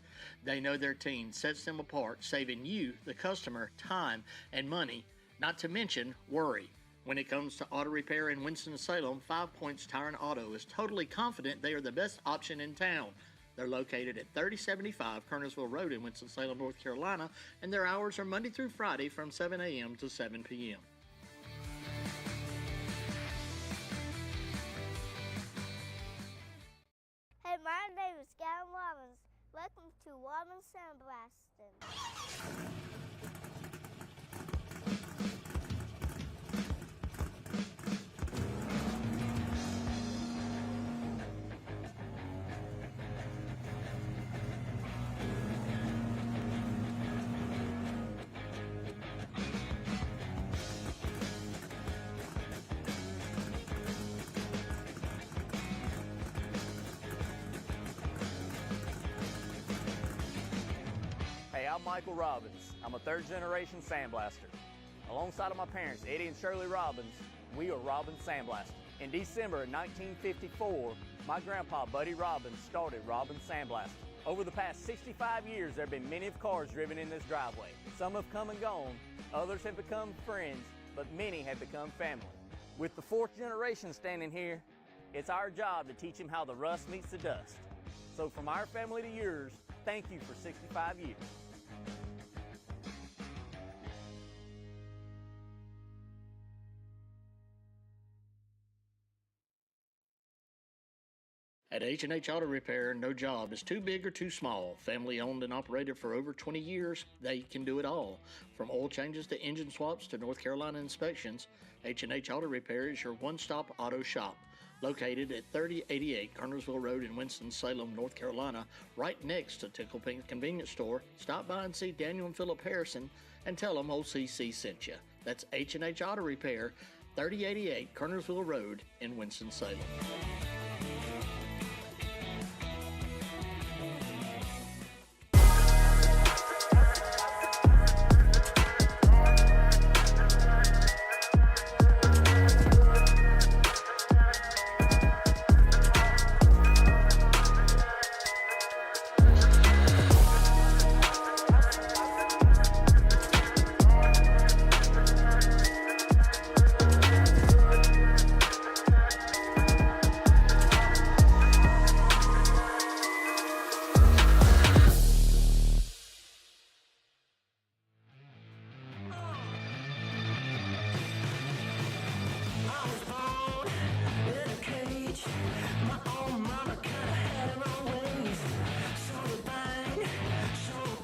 They know their team sets them apart, saving you, the customer, time and money, not to mention worry. When it comes to auto repair in Winston-Salem, 5 Points Tire and Auto is totally confident they are the best option in town. They're located at 3075 Kernersville Road in Winston-Salem, North Carolina, and their hours are Monday through Friday from 7 a.m. to 7 p.m. Hey, my name is Gavin Robbins. Welcome to Robbins Sandblasting. Hey, I'm Michael Robbins. I'm a third-generation sandblaster. Alongside of my parents, Eddie and Shirley Robbins, we are Robbins Sandblaster. In December of 1954, my grandpa, Buddy Robbins, started Robbins Sandblasting. Over the past 65 years, there have been many of cars driven in this driveway. Some have come and gone, others have become friends, but many have become family. With the fourth generation standing here, it's our job to teach them how the rust meets the dust. So from our family to yours, thank you for 65 years. At H&H Auto Repair, no job is too big or too small. Family owned and operated for over 20 years, they can do it all. From oil changes to engine swaps to North Carolina inspections, H&H Auto Repair is your one-stop auto shop. Located at 3088 Kernersville Road in Winston-Salem, North Carolina, right next to Tickle Pink Convenience Store. Stop by and see Daniel and Philip Harrison and tell them old CC sent you. That's H&H Auto Repair, 3088 Kernersville Road in Winston-Salem.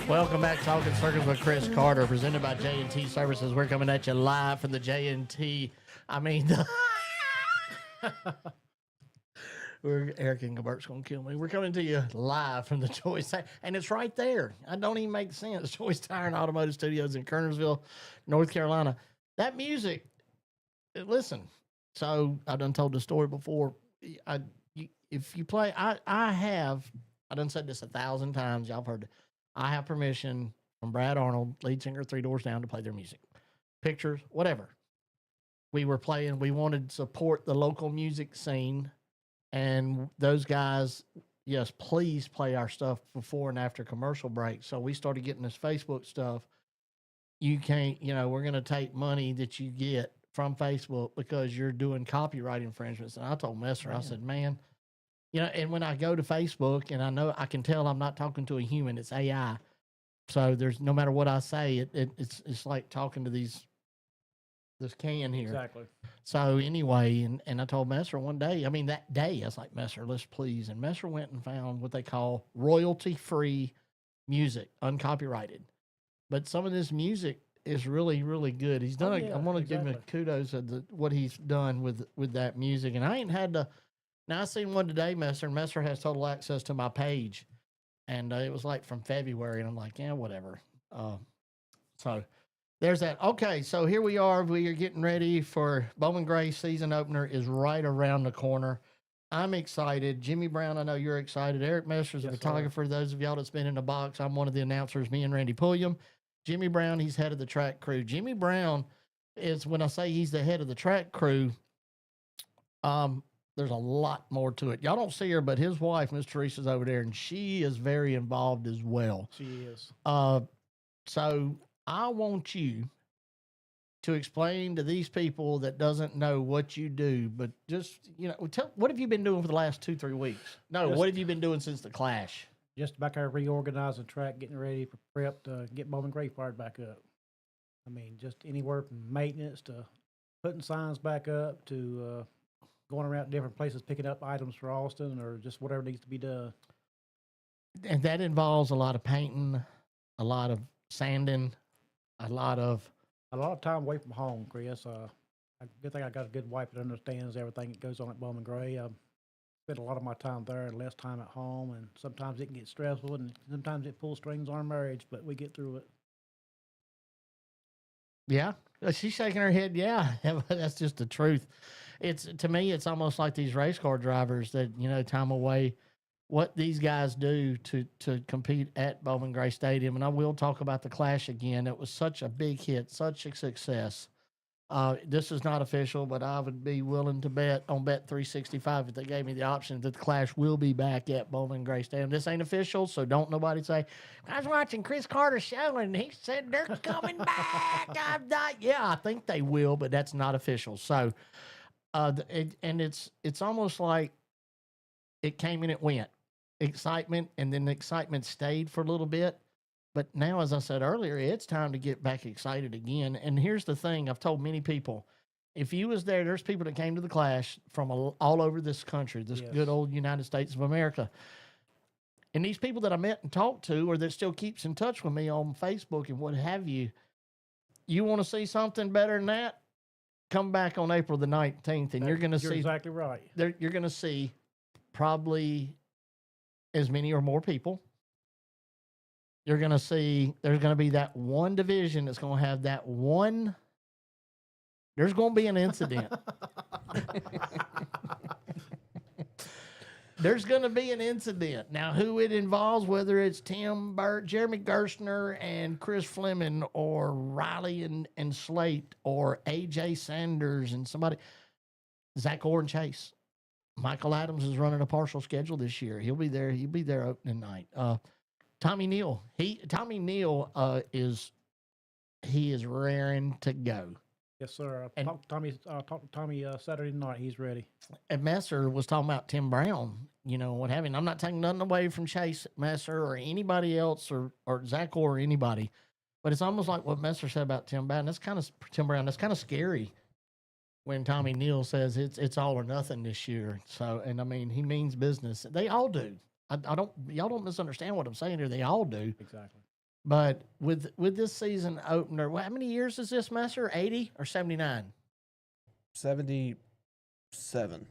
Welcome back to Talking Circles with Chris Carter, presented by J&T Services. We're coming at you live from the J&T. Eric Engelbert's going to kill me. We're coming to you live from the Choice, and it's right there. I don't even make sense. Choice Tire and Automotive Studios in Kernersville, North Carolina. That music, listen. So I done told the story before. If you play, I done said this 1,000 times. Y'all have heard it. I have permission from Brad Arnold, lead singer, Three Doors Down, to play their music, pictures, whatever. we were playing. We wanted to support the local music scene, and those guys, yes, please play our stuff before and after commercial break. So we started getting this Facebook stuff. You can't, we're going to take money that you get from Facebook because you're doing copyright infringements. And I told Messer, I said, man, and when I go to Facebook and I know I can tell I'm not talking to a human, it's AI. So there's no matter what I say, it's like talking to this can here. Exactly. So anyway, and I told Messer one day, that day, I was like, Messer, let's please. And Messer went and found what they call royalty-free music, uncopyrighted. But some of this music is really, really good. He's done. I want to give him kudos of what he's done with that music. And I ain't had to. Now I seen one today, Messer. And Messer has total access to my page, and it was like from February, and I'm like, yeah, whatever. So there's that. Okay, so here we are. We are getting ready for Bowman Gray season opener is right around the corner. I'm excited. Jimmy Brown, I know you're excited. Eric Messer's a photographer. Those of y'all that's been in the box, I'm one of the announcers. Me and Randy Pulliam. Jimmy Brown, he's head of the track crew. Jimmy Brown is, when I say he's the head of the track crew, there's a lot more to it. Y'all don't see her, but his wife, Miss Teresa's over there, and she is very involved as well. She is. So I want you to explain to these people that doesn't know what you do, but just, what have you been doing for the last 2-3 weeks? No, what have you been doing since the Clash? Just back there reorganizing track, getting ready for prep to get Bowman Gray fired back up. Just anywhere from maintenance to putting signs back up to going around different places, picking up items for Austin or just whatever needs to be done. And that involves a lot of painting, a lot of sanding, a lot of time away from home, Chris. Good thing I got a good wife that understands everything that goes on at Bowman Gray. Spend a lot of my time there and less time at home, and sometimes it can get stressful, and sometimes it pulls strings on our marriage, but we get through it. Yeah, she's shaking her head. Yeah, that's just the truth. To me, it's almost like these race car drivers that time away. What these guys do to compete at Bowman Gray Stadium, and I will talk about the Clash again. It was such a big hit, such a success. This is not official, but I would be willing to bet on Bet365 if they gave me the option that the Clash will be back at Bowman Gray Stadium. This ain't official, so don't nobody say, I was watching Chris Carter's show and he said they're coming back. I'm not. Yeah, I think they will, but that's not official. So, it's almost like it came and it went. Excitement, and then the excitement stayed for a little bit. But now, as I said earlier, it's time to get back excited again. And here's the thing. I've told many people, if you was there's people that came to the Clash from all over this country, this good old United States of America. And these people that I met and talked to, or that still keeps in touch with me on Facebook and what have you, you want to see something better than that? Come back on April the 19th, and you're going to see. You're exactly right. You're going to see probably as many or more people. You're going to see there's going to be that one division that's going to have that one. There's going to be an incident. There's going to be an incident. Now, who it involves, whether it's Tim Burt, Jeremy Gerstner and Chris Fleming, or Riley and Slate, or AJ Sanders and somebody, Zach Orr and Chase. Michael Adams is running a partial schedule this year. He'll be there. He'll be there opening night. Tommy Neal. Tommy Neal is raring to go. Yes, sir. I talked to Tommy Saturday night. He's ready. And Messer was talking about Tim Brown, what have you. I'm not taking nothing away from Chase Messer or anybody else or Zach or anybody, but it's almost like what Messer said about Tim Brown. That's kind of scary when Tommy Neal says it's all or nothing this year. So, and he means business. They all do. Y'all don't misunderstand what I'm saying here. They all do. Exactly. But with this season opener, how many years is this, Messer? 80 or 79? 77.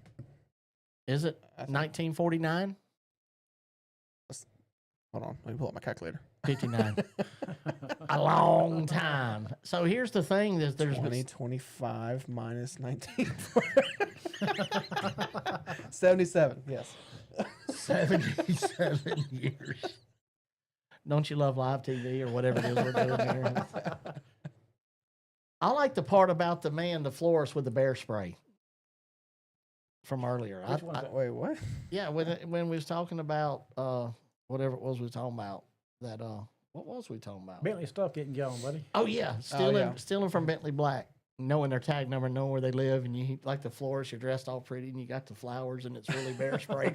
Is it 1949? Hold on. Let me pull up my calculator. 59. A long time. So here's the thing: there's 25 minus 19. 77. Yes. 77 years. Don't you love live TV or whatever it is we're doing here? I like the part about the florist with the bear spray from earlier. Which one is that? Wait, what? Yeah, when we was talking about whatever it was we was talking about, that what was we talking about? Bentley stuff getting going, buddy. Oh yeah, stealing from Bentley Black, knowing their tag number, knowing where they live, and you like the florist, you're dressed all pretty, and you got the flowers, and it's really bear spray.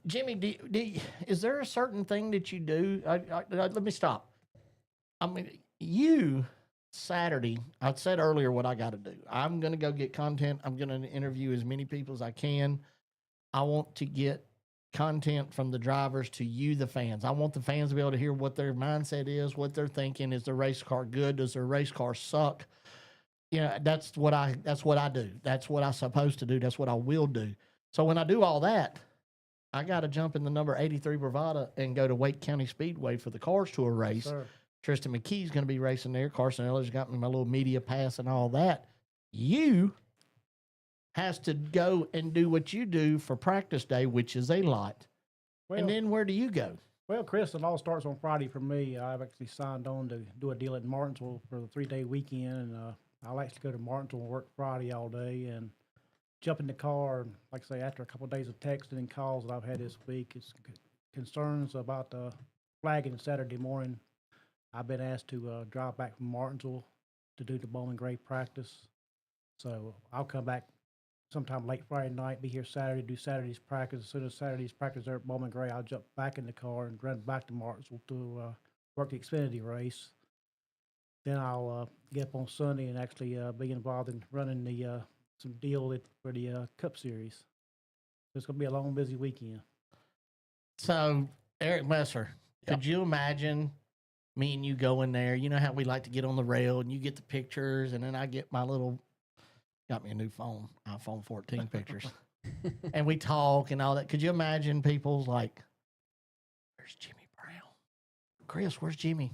Jimmy, is there a certain thing that you do? Let me stop. I mean, Saturday, I said earlier what I got to do. I'm going to go get content. I'm going to interview as many people as I can. I want to get content from the drivers to you, the fans. I want the fans to be able to hear what their mindset is, what they're thinking. Is their race car good? Does their race car suck? You know, that's what I do. That's what I'm supposed to do. That's what I will do. So when I do all that, I got to jump in the number 83 Bravada and go to Wake County Speedway for the Cars Tour race. Sir. Tristan McKee's going to be racing there. Carson Eller's got me my little media pass and all that. You has to go and do what you do for practice day, which is a lot. Well, and then where do you go? Well, Chris, it all starts on Friday for me. I've actually signed on to do a deal at Martinsville for the 3-day weekend, and I'll actually go to Martinsville and work Friday all day and jump in the car. And like I say, after a couple of days of texting and calls that I've had this week, it's concerns about the flagging Saturday morning. I've been asked to drive back from Martinsville to do the Bowman Gray practice. So I'll come back sometime late Friday night, be here Saturday, do Saturday's practice. As soon as Saturday's practice there at Bowman Gray, I'll jump back in the car and run back to Martinsville to work the Xfinity race. Then I'll get up on Sunday and actually be involved in running the some deal for the Cup Series. It's going to be a long, busy weekend. So, Eric Messer, could you imagine me and you going there? You know how we like to get on the rail and you get the pictures, and then I get my got me a new phone, iPhone 14 pictures, and we talk and all that. Could you imagine people's like, where's Jimmy Brown? Chris, where's Jimmy?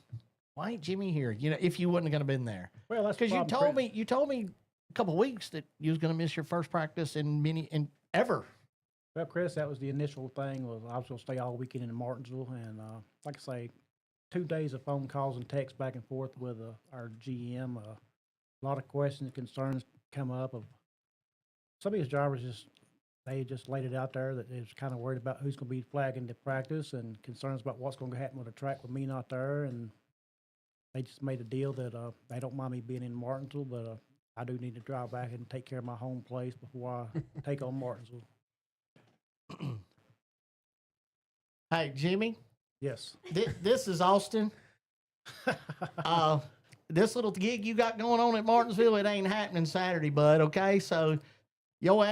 Why ain't Jimmy here? You know, if you wouldn't have going to been there. Well, that's because you told me a couple of weeks that you was going to miss your first practice in ever. Well, Chris, that was the initial thing. Was I was going to stay all weekend in Martinsville, and like I say, 2 days of phone calls and texts back and forth with our GM. A lot of questions, concerns come up. Of some of these drivers they just laid it out there that they was kind of worried about who's going to be flagging the practice and concerns about what's going to happen with the track with me not there. And they just made a deal that they don't mind me being in Martinsville, but I do need to drive back and take care of my home place before I take on Martinsville. Hey, Jimmy. Yes. This is Austin. This little gig you got going on at Martinsville, it ain't happening Saturday, bud. Okay, so your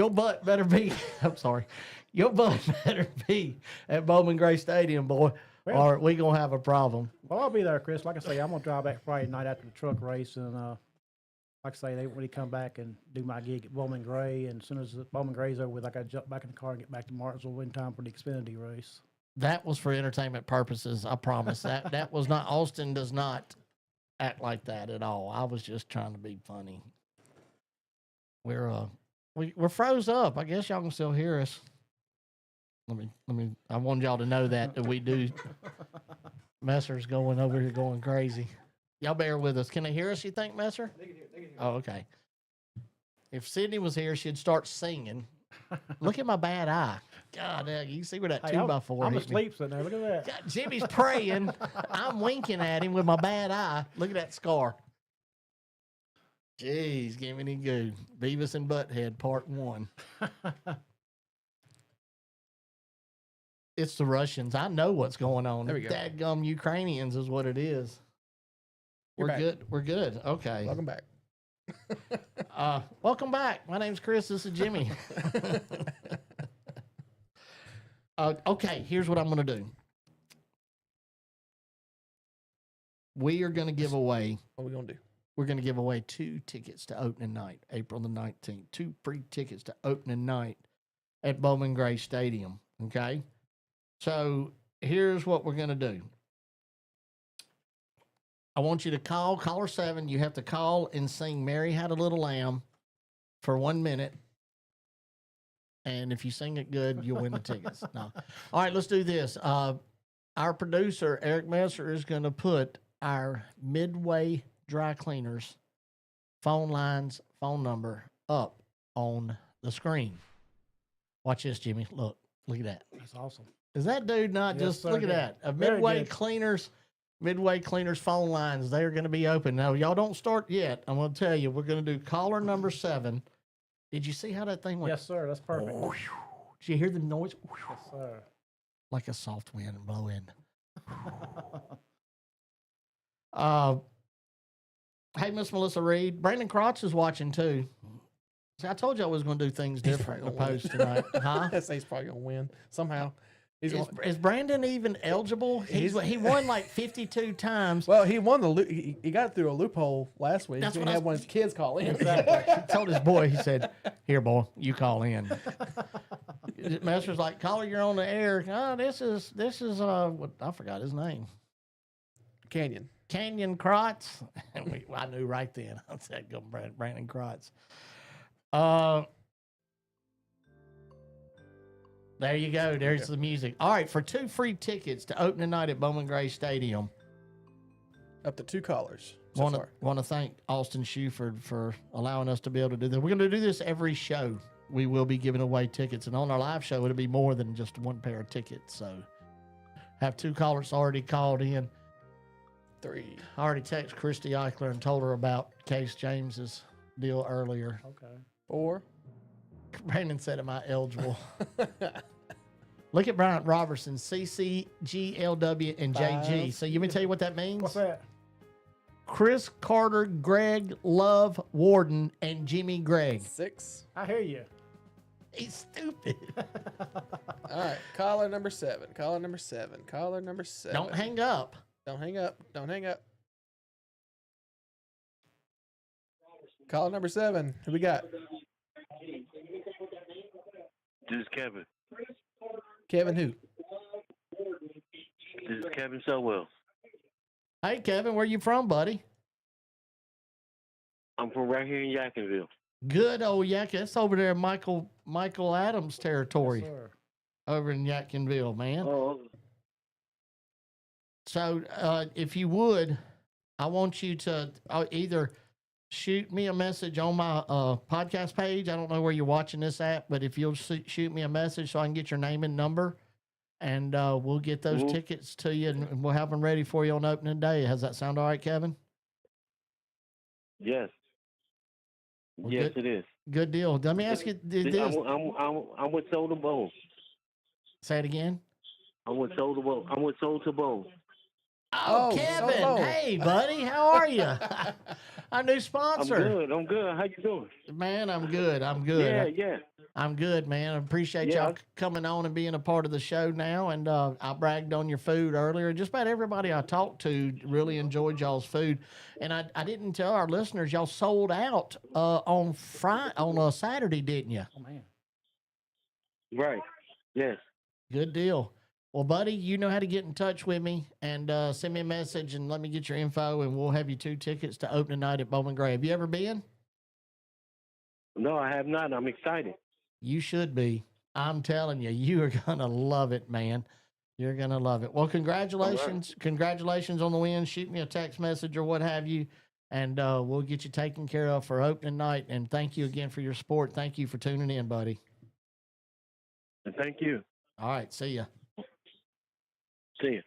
butt better be. I'm sorry, your butt better be at Bowman Gray Stadium, boy, Well, or we gonna have a problem. Well, I'll be there, Chris. Like I say, I'm gonna drive back Friday night after the truck race, and like I say, they want me to come back and do my gig at Bowman Gray. And as soon as Bowman Gray's over with, I got to jump back in the car and get back to Martinsville in time for the Xfinity race. That was for entertainment purposes. I promise. That was not. Austin does not act like that at all. I was just trying to be funny. We're froze up. I guess y'all can still hear us. Let me. I wanted y'all to know that we do. Messer's going over here going crazy. Y'all bear with us. Can they hear us? You think, Messer? They can hear. Oh, okay. If Sydney was here, she'd start singing. Look at my bad eye. God, you see where that 2x4 I'm hit asleep sitting there. Look at that. God, Jimmy's praying. I'm winking at him with my bad eye. Look at that scar. Jeez, give me any good. Beavis and Butthead, part 1. It's the Russians. I know what's going on. There we go. Dadgum Ukrainians is what it is. You're We're back. good. We're good. Okay. Welcome back. Welcome back. My name's Chris. This is Jimmy. Okay, here's what I'm going to do. We are going to give away. What are we going to do? We're going to give away 2 tickets to opening night, April the 19th. 2 free tickets to opening night at Bowman Gray Stadium. Okay? So here's what we're going to do. I want you to call caller 7. You have to call and sing Mary Had a Little Lamb for 1 minute. And if you sing it good, you'll win the tickets. No. All right, let's do this. our producer, Eric Messer, is going to put our Midway Dry Cleaners phone number up on the screen. Watch this, Jimmy. Look at that. That's awesome. Is that dude not Yes, just, sir, look at yeah. that. A Very Midway good. Cleaners phone lines, they're going to be open. Now, y'all don't start yet. I'm going to tell you, we're going to do caller number 7. Did you see how that thing went? Yes, sir. That's perfect. Did you hear the noise? Yes, sir. Like a soft wind blowing. Hey, Miss Melissa Reed. Brandon Crotch is watching too. See, I told you I was going to do things different in the probably post tonight. Huh? I say he's probably gonna win somehow. Is Brandon even eligible? He won like 52 times. Well, he won he got through a loophole last week. That's He what I had was- one of his kids call in. Exactly. He told his boy, he said, "Here, boy, you call in." Master's like, "Caller, you're on the air." Oh, this is what I forgot his name. Canyon Crotts. I knew right then. I said, "Go, Brandon Crotts." There you go. There's the music. All right, for 2 free tickets to opening night at Bowman Gray Stadium. Up to 2 callers. Want to thank Austin Shuford for allowing us to be able to do this. We're going to do this every show. We will be giving away tickets, and on our live show, it'll be more than just 1 pair of tickets. So, have 2 callers already called in. 3. I already texted Christy Eichler and told her about Case James's deal earlier. Okay. 4. Brandon said, "Am I eligible?" Look at Bryant Robertson, CC, GLW, and JG. 5. So, you me tell you what that means? What's that? Chris Carter, Greg Love, Warden, and Jimmy Gregg. 6. I hear you. He's stupid. All right, caller number 7. Caller number 7. Caller number 7. Don't hang up. Don't hang up. Don't hang up. Caller number 7. Who we got? This is Kevin. Kevin who? This is Kevin Sowell. Hey, Kevin, where you from, buddy? I'm from right here in Yakinville. Good old Yak. That's over there, Michael Adams territory, Yes, sir. over in Yadkinville, man. Oh, So, if you would, I want you to either shoot me a message on my podcast page. I don't know where you're watching this at, but if you'll shoot me a message so I can get your name and number, and we'll get those tickets to you, and we'll have them ready for you on opening day. Does that sound all right, Kevin? yes. Well, Yes, good. it is. Good deal. Let me ask you this. I'm with Soul to Bowl. Say it again. I'm with Soul to Bowl. I'm with Soul to Bowl. Oh, Kevin. hello. Hey, buddy. How are you? Our new I'm sponsor. good. I'm good. How you doing? Man, I'm good. I'm good. Yeah. I'm good, man. I appreciate Yeah. y'all coming on and being a part of the show now. And I bragged on your food earlier. Just about everybody I talked to really enjoyed y'all's food. And I didn't tell our listeners y'all sold out on Saturday, didn't you? Oh, man. Right. Yes. Good deal. Well, buddy, you know how to get in touch with me, and send me a message and let me get your info, and we'll have you 2 tickets to opening night at Bowman Gray. Have you ever been? No, I have not. I'm excited. You should be. I'm telling you, you are going to love it, man. You're going to love it. Well, congratulations. Right. Congratulations on the win. Shoot me a text message or what have you, and we'll get you taken care of for opening night. And thank you again for your support. Thank you for tuning in, buddy. And thank you. All right. See ya. See you.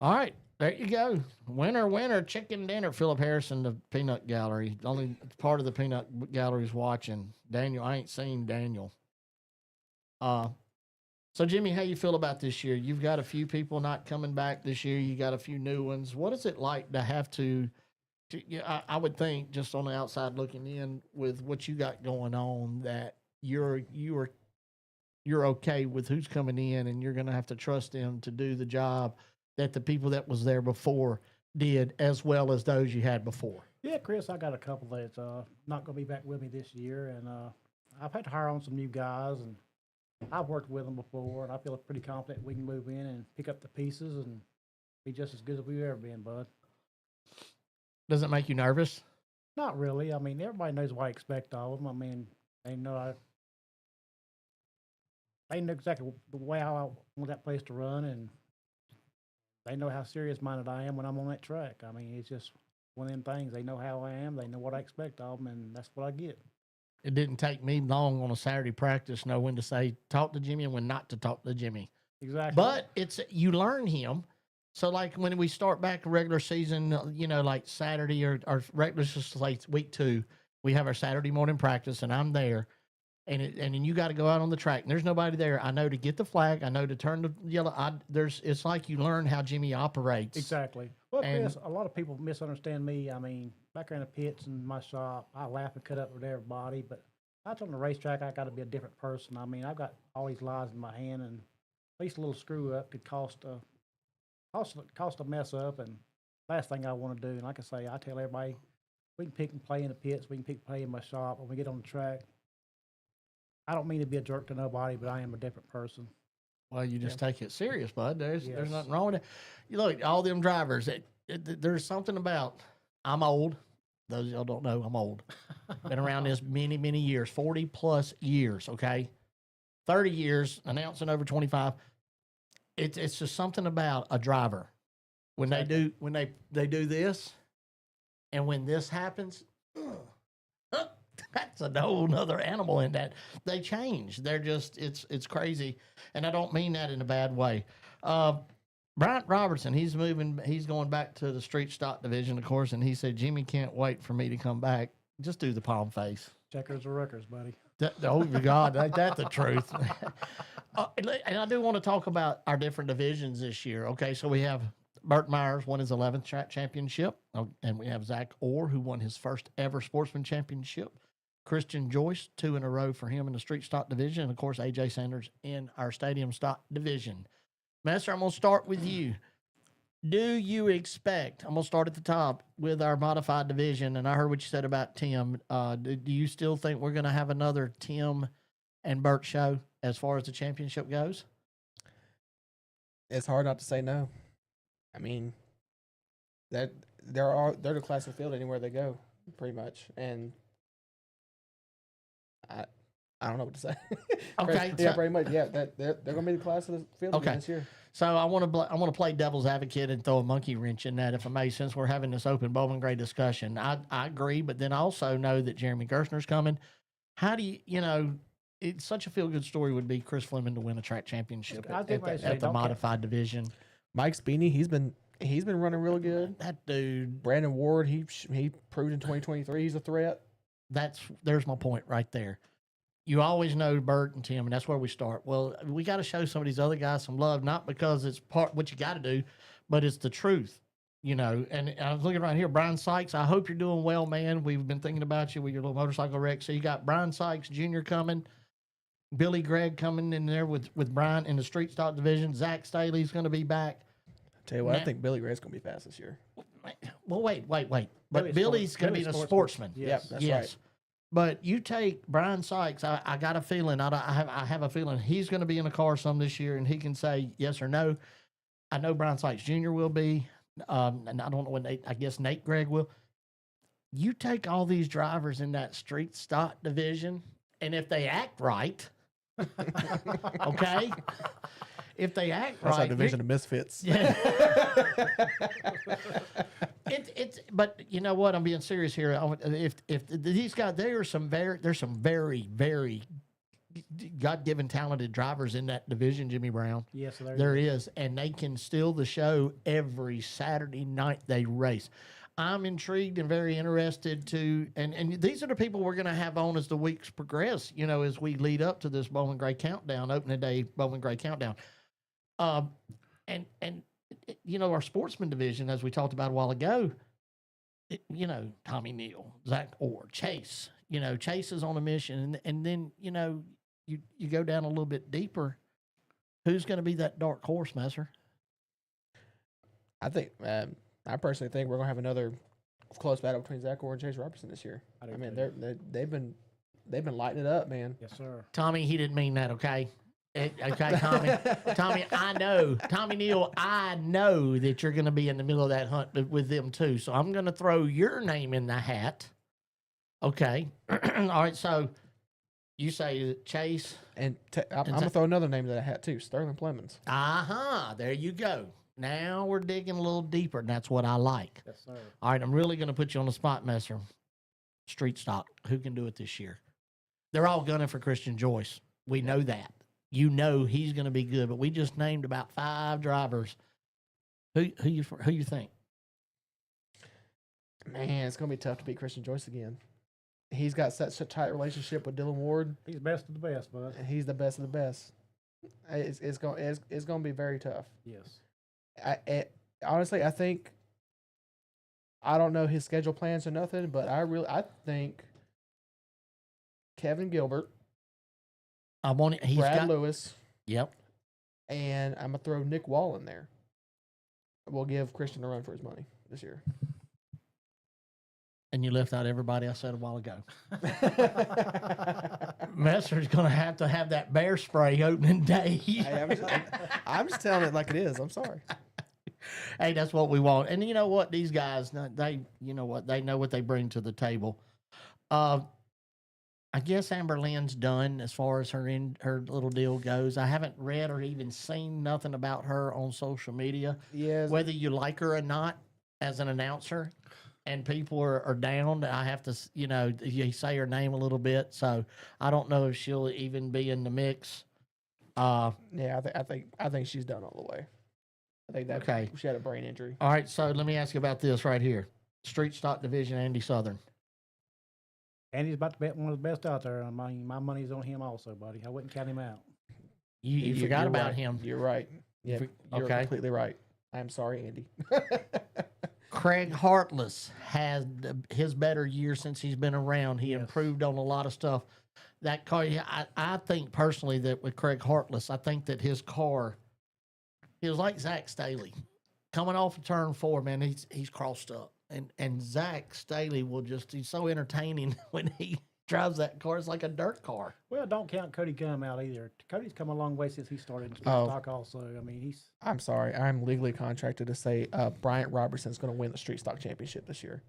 All right, there you go. Winner, chicken dinner. Philip Harrison, the Peanut Gallery. Only part of the Peanut Gallery is watching. Daniel, I ain't seen Daniel. So Jimmy, how you feel about this year? You've got a few people not coming back this year. You got a few new ones. What is it like to have to I would think, just on the outside looking in, with what you got going on, that you're okay with who's coming in, and you're going to have to trust them to do the job that the people that was there before did, as well as those you had before. Yeah, Chris, I got a couple that's not going to be back with me this year, and I've had to hire on some new guys, and I've worked with them before, and I feel pretty confident we can move in and pick up the pieces and be just as good as we've ever been, bud. Does it make you nervous? Not really. I mean, everybody knows what I expect of them. I mean, they know exactly the way I want that place to run, and they know how serious minded I am when I'm on that track. I mean, it's just one of them things. They know how I am. They know what I expect of them, and that's what I get. It didn't take me long on a Saturday practice to know when to say talk to Jimmy and when not to talk to Jimmy. Exactly. But you learn him. So like when we start back regular season, like Saturday or regular, just like week 2, we have our Saturday morning practice, and I'm there. And then you got to go out on the track, and there's nobody there. I know to get the flag. I know to turn the yellow. It's like you learn how Jimmy operates. Exactly. Well, And- Chris, a lot of people misunderstand me. I mean, back there in the pits and my shop, I laugh and cut up with everybody. But out on the racetrack, I got to be a different person. I mean, I've got all these lies in my hand, and at least a little screw up could cost a mess up. And last thing I want to do, and like I say, I tell everybody, we can pick and play in the pits, we can pick and play in my shop. When we get on the track, I don't mean to be a jerk to nobody, but I am a different person. Well, you just take it serious, bud. There's Yes. nothing wrong with it. You look, all them drivers, there's something about, I'm old. Those of y'all don't know, I'm old. Been around this many, many years, 40 plus years, okay? 30 years, announcing over 25. It's just something about a driver. When they do this, and when this happens, that's a whole nother animal in that. They change. They're just, it's crazy. And I don't mean that in a bad way. Bryant Robertson, he's going back to the street stock division, of course, and he said, Jimmy can't wait for me to come back. Just do the palm face. Checkers or wreckers, buddy. Oh, my God, ain't that the truth? And I do want to talk about our different divisions this year. Okay, so we have Burt Myers won his 11th track championship, and we have Zach Orr, who won his first ever sportsman championship. Christian Joyce, 2 in a row for him in the street stock division, and of course AJ Sanders in our stadium stock division. Master, I'm going to start with you. Do you expect, I'm going to start at the top with our modified division, and I heard what you said about Tim. Do you still think we're going to have another Tim and Burt show as far as the championship goes? It's hard not to say no. I mean, they're the class of field anywhere they go, pretty much, and I don't know what to say. Okay, yeah, so- pretty much. Yeah, they're going to be the class of the field Okay. again this year. So I want to play devil's advocate and throw a monkey wrench in that, if I may, since we're having this open Bowman Gray discussion. I agree, but then I also know that Jeremy Gerstner's coming. How do it's such a feel-good story would be Chris Fleming to win a track championship I think I say at the don't care. modified division. Mike Speeney, he's been running really good. That dude, Brandon Ward, he proved in 2023 he's a threat. there's my point right there. You always know Bert and Tim, and that's where we start. Well, we got to show some of these other guys some love, not because it's part what you got to do, but it's the truth, And I was looking right here, Brian Sykes. I hope you're doing well, man. We've been thinking about you with your little motorcycle wreck. So you got Brian Sykes Jr. coming, Billy Gregg coming in there with Brian in the street stock division. Zach Staley's going to be back. Tell you what, I Now- think Billy Gray's going to be fast this year. Well, wait. But Billy's going to be the sportsman. Yes, that's yes. right. But you take Brian Sykes. I got a feeling. I have a feeling he's going to be in a car some this year, and he can say yes or no. I know Brian Sykes Jr. will be, and I don't know when I guess Nate Gregg will. You take all these drivers in that street stock division, and if they act right, okay, if they act That's right, our division of misfits. yeah. But you know what? I'm being serious here. If these guys, there's some very, very God-given talented drivers in that division, Jimmy Brown. Yes, There is, and they can steal the show every Saturday night they race. I'm intrigued and very interested to, and these are the people we're going to have on as the weeks progress, as we lead up to this Bowman Gray Countdown, opening day Bowman Gray Countdown. Our sportsman division, as we talked about a while ago, Tommy Neal, Zach Orr, Chase, Chase is on a mission. And then, you go down a little bit deeper. Who's going to be that dark horse, Messer? I personally think we're going to have another close battle between Zach Orr and Chase Robertson this year. I mean, they've been lighting it up, man. Yes, sir. Tommy, he didn't mean that, okay? Okay, Tommy. Tommy, I know. Tommy Neal, I know that you're going to be in the middle of that hunt with them too. So I'm going to throw your name in the hat, Okay. All right. So you say Chase. And I'm gonna throw another name to that hat too, Sterling Plemons. There you go. Now we're digging a little deeper, and that's what I like. Yes, sir. All right, I'm really going to put you on the spot, Messer. Street stock. Who can do it this year? They're all gunning for Christian Joyce. We know that. You know he's going to be good, but we just named about 5 drivers. Who you think? Man, it's gonna be tough to beat Christian Joyce again. He's got such a tight relationship with Dylan Ward. He's best of the best, bud. And he's the best of the best. It's going to be very tough. Yes. Honestly, I think I don't know his schedule plans or nothing, but I think Kevin Gilbert, Brad Lewis. Yep. And I'm gonna throw Nick Wall in there. We'll give Christian a run for his money this year. And you left out everybody I said a while ago. Messer's going to have that bear spray opening day. Hey, I'm just telling it like it is. I'm sorry. Hey, that's what we want. And you know what? These guys, they know what they bring to the table. I guess Amber Lynn's done as far as her little deal goes. I haven't read or even seen nothing about her on social media. Yes. Whether you like her or not as an announcer, and people are down, I have to, you say her name a little bit. So I don't know if she'll even be in the mix. Yeah, I think she's done all the way. I think that okay. She had a brain injury. All right, so let me ask you about this right here. Street stock division, Andy Southern. Andy's about to be one of the best out there. I mean, my money's on him also, buddy. I wouldn't count him out. You forgot about right. him. You're right. Yeah, you're okay. Completely right. I'm sorry, Andy. Craig Hartless had his better year since he's been around. He improved on a lot of stuff. That car, I think personally that with Craig Hartless, I think that his car, he was like Zach Staley. Coming off of turn 4, man, he's crossed up. And Zach Staley he's so entertaining when he drives that car. It's like a dirt car. Well, don't count Cody Gum out either. Cody's come a long way since he started in stock also. I mean, I'm sorry. I'm legally contracted to say Bryant Robertson's going to win the Street Stock Championship this year.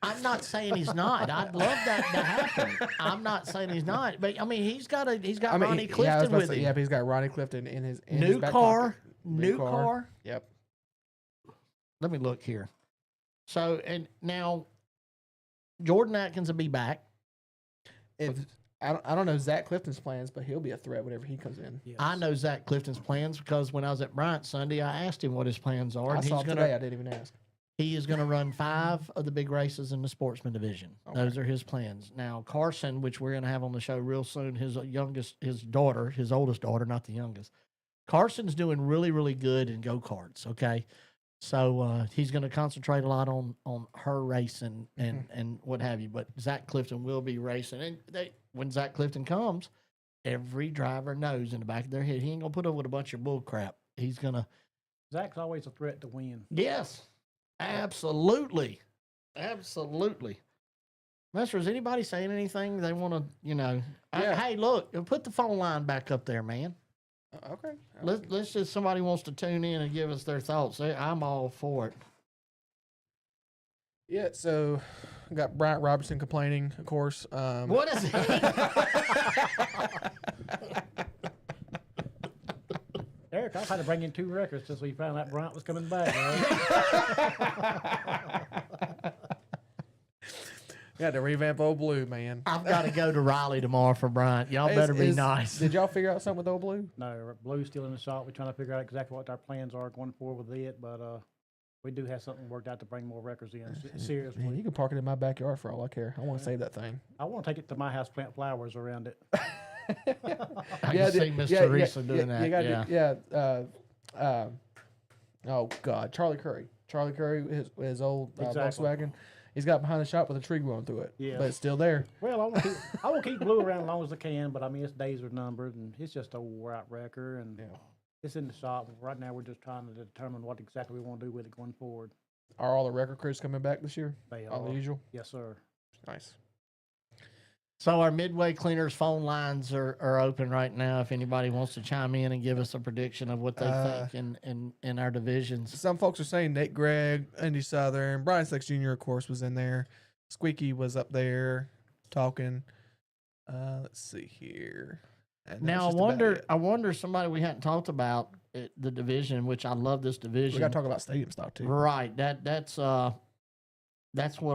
I'm not saying he's not. I'd love that to happen. I'm not saying he's not. But, I mean, he's got Ronnie Clifton with him. Yeah, but he's got Ronnie Clifton in his new back car. pocket. New car. Yep. Let me look here. So, and now Jordan Atkins will be back. I don't know Zach Clifton's plans, but he'll be a threat whenever he comes in. Yes. I know Zach Clifton's plans because when I was at Bryant Sunday, I asked him what his plans are. I saw today. I didn't even ask. He is going to run 5 of the big races in the sportsman division. Okay. Those are his plans. Now, Carson, which we're going to have on the show real soon, his oldest daughter, not the youngest. Carson's doing really, really good in go-karts, okay? So he's going to concentrate a lot on her racing and what have you. But Zach Clifton will be racing. And when Zach Clifton comes, every driver knows in the back of their head, he ain't going to put up with a bunch of bull crap. He's going to. Zach's always a threat to win. Yes, absolutely. Absolutely. Master, is anybody saying anything they want to, hey, look, put the phone line back up there, man. Okay. Let's just, somebody wants to tune in and give us their thoughts. I'm all for it. Yeah, so I got Bryant Robertson complaining, of course. What is he? Eric, I've had to bring in 2 records since we found out Bryant was coming back. Got to revamp Old Blue, man. I've got to go to Raleigh tomorrow for Bryant. Y'all better be nice. Did y'all figure out something with Old Blue? No, Blue's still in the shop. We're trying to figure out exactly what our plans are going forward with it, but we do have something worked out to bring more records in. Seriously. Man, you can park it in my backyard for all I care. I want to save that thing. I want to take it to my house, plant flowers around it. I can see Miss Teresa doing that. Oh, God. Charlie Curry. His old Volkswagen. He's got behind the shop with a tree growing through it. Yeah. But it's still there. Well, I will keep Blue around as long as I can, but I mean, its days are numbered, and it's just a wore-out wrecker, and it's in the shop. Right now, we're just trying to determine what exactly we want to do with it going forward. Are all the record crews coming back this year? They all are. the usual? Yes, sir. Nice. So our Midway Cleaners phone lines are open right now. If anybody wants to chime in and give us a prediction of what they think in our divisions. Some folks are saying Nate Gregg, Indy Southern, Brian Six Jr. of course was in there. Squeaky was up there talking. Let's see here. And Now that's just about it. I wonder somebody we hadn't talked about the division, which I love this division. We got to talk about stadium stock too. Right. That's what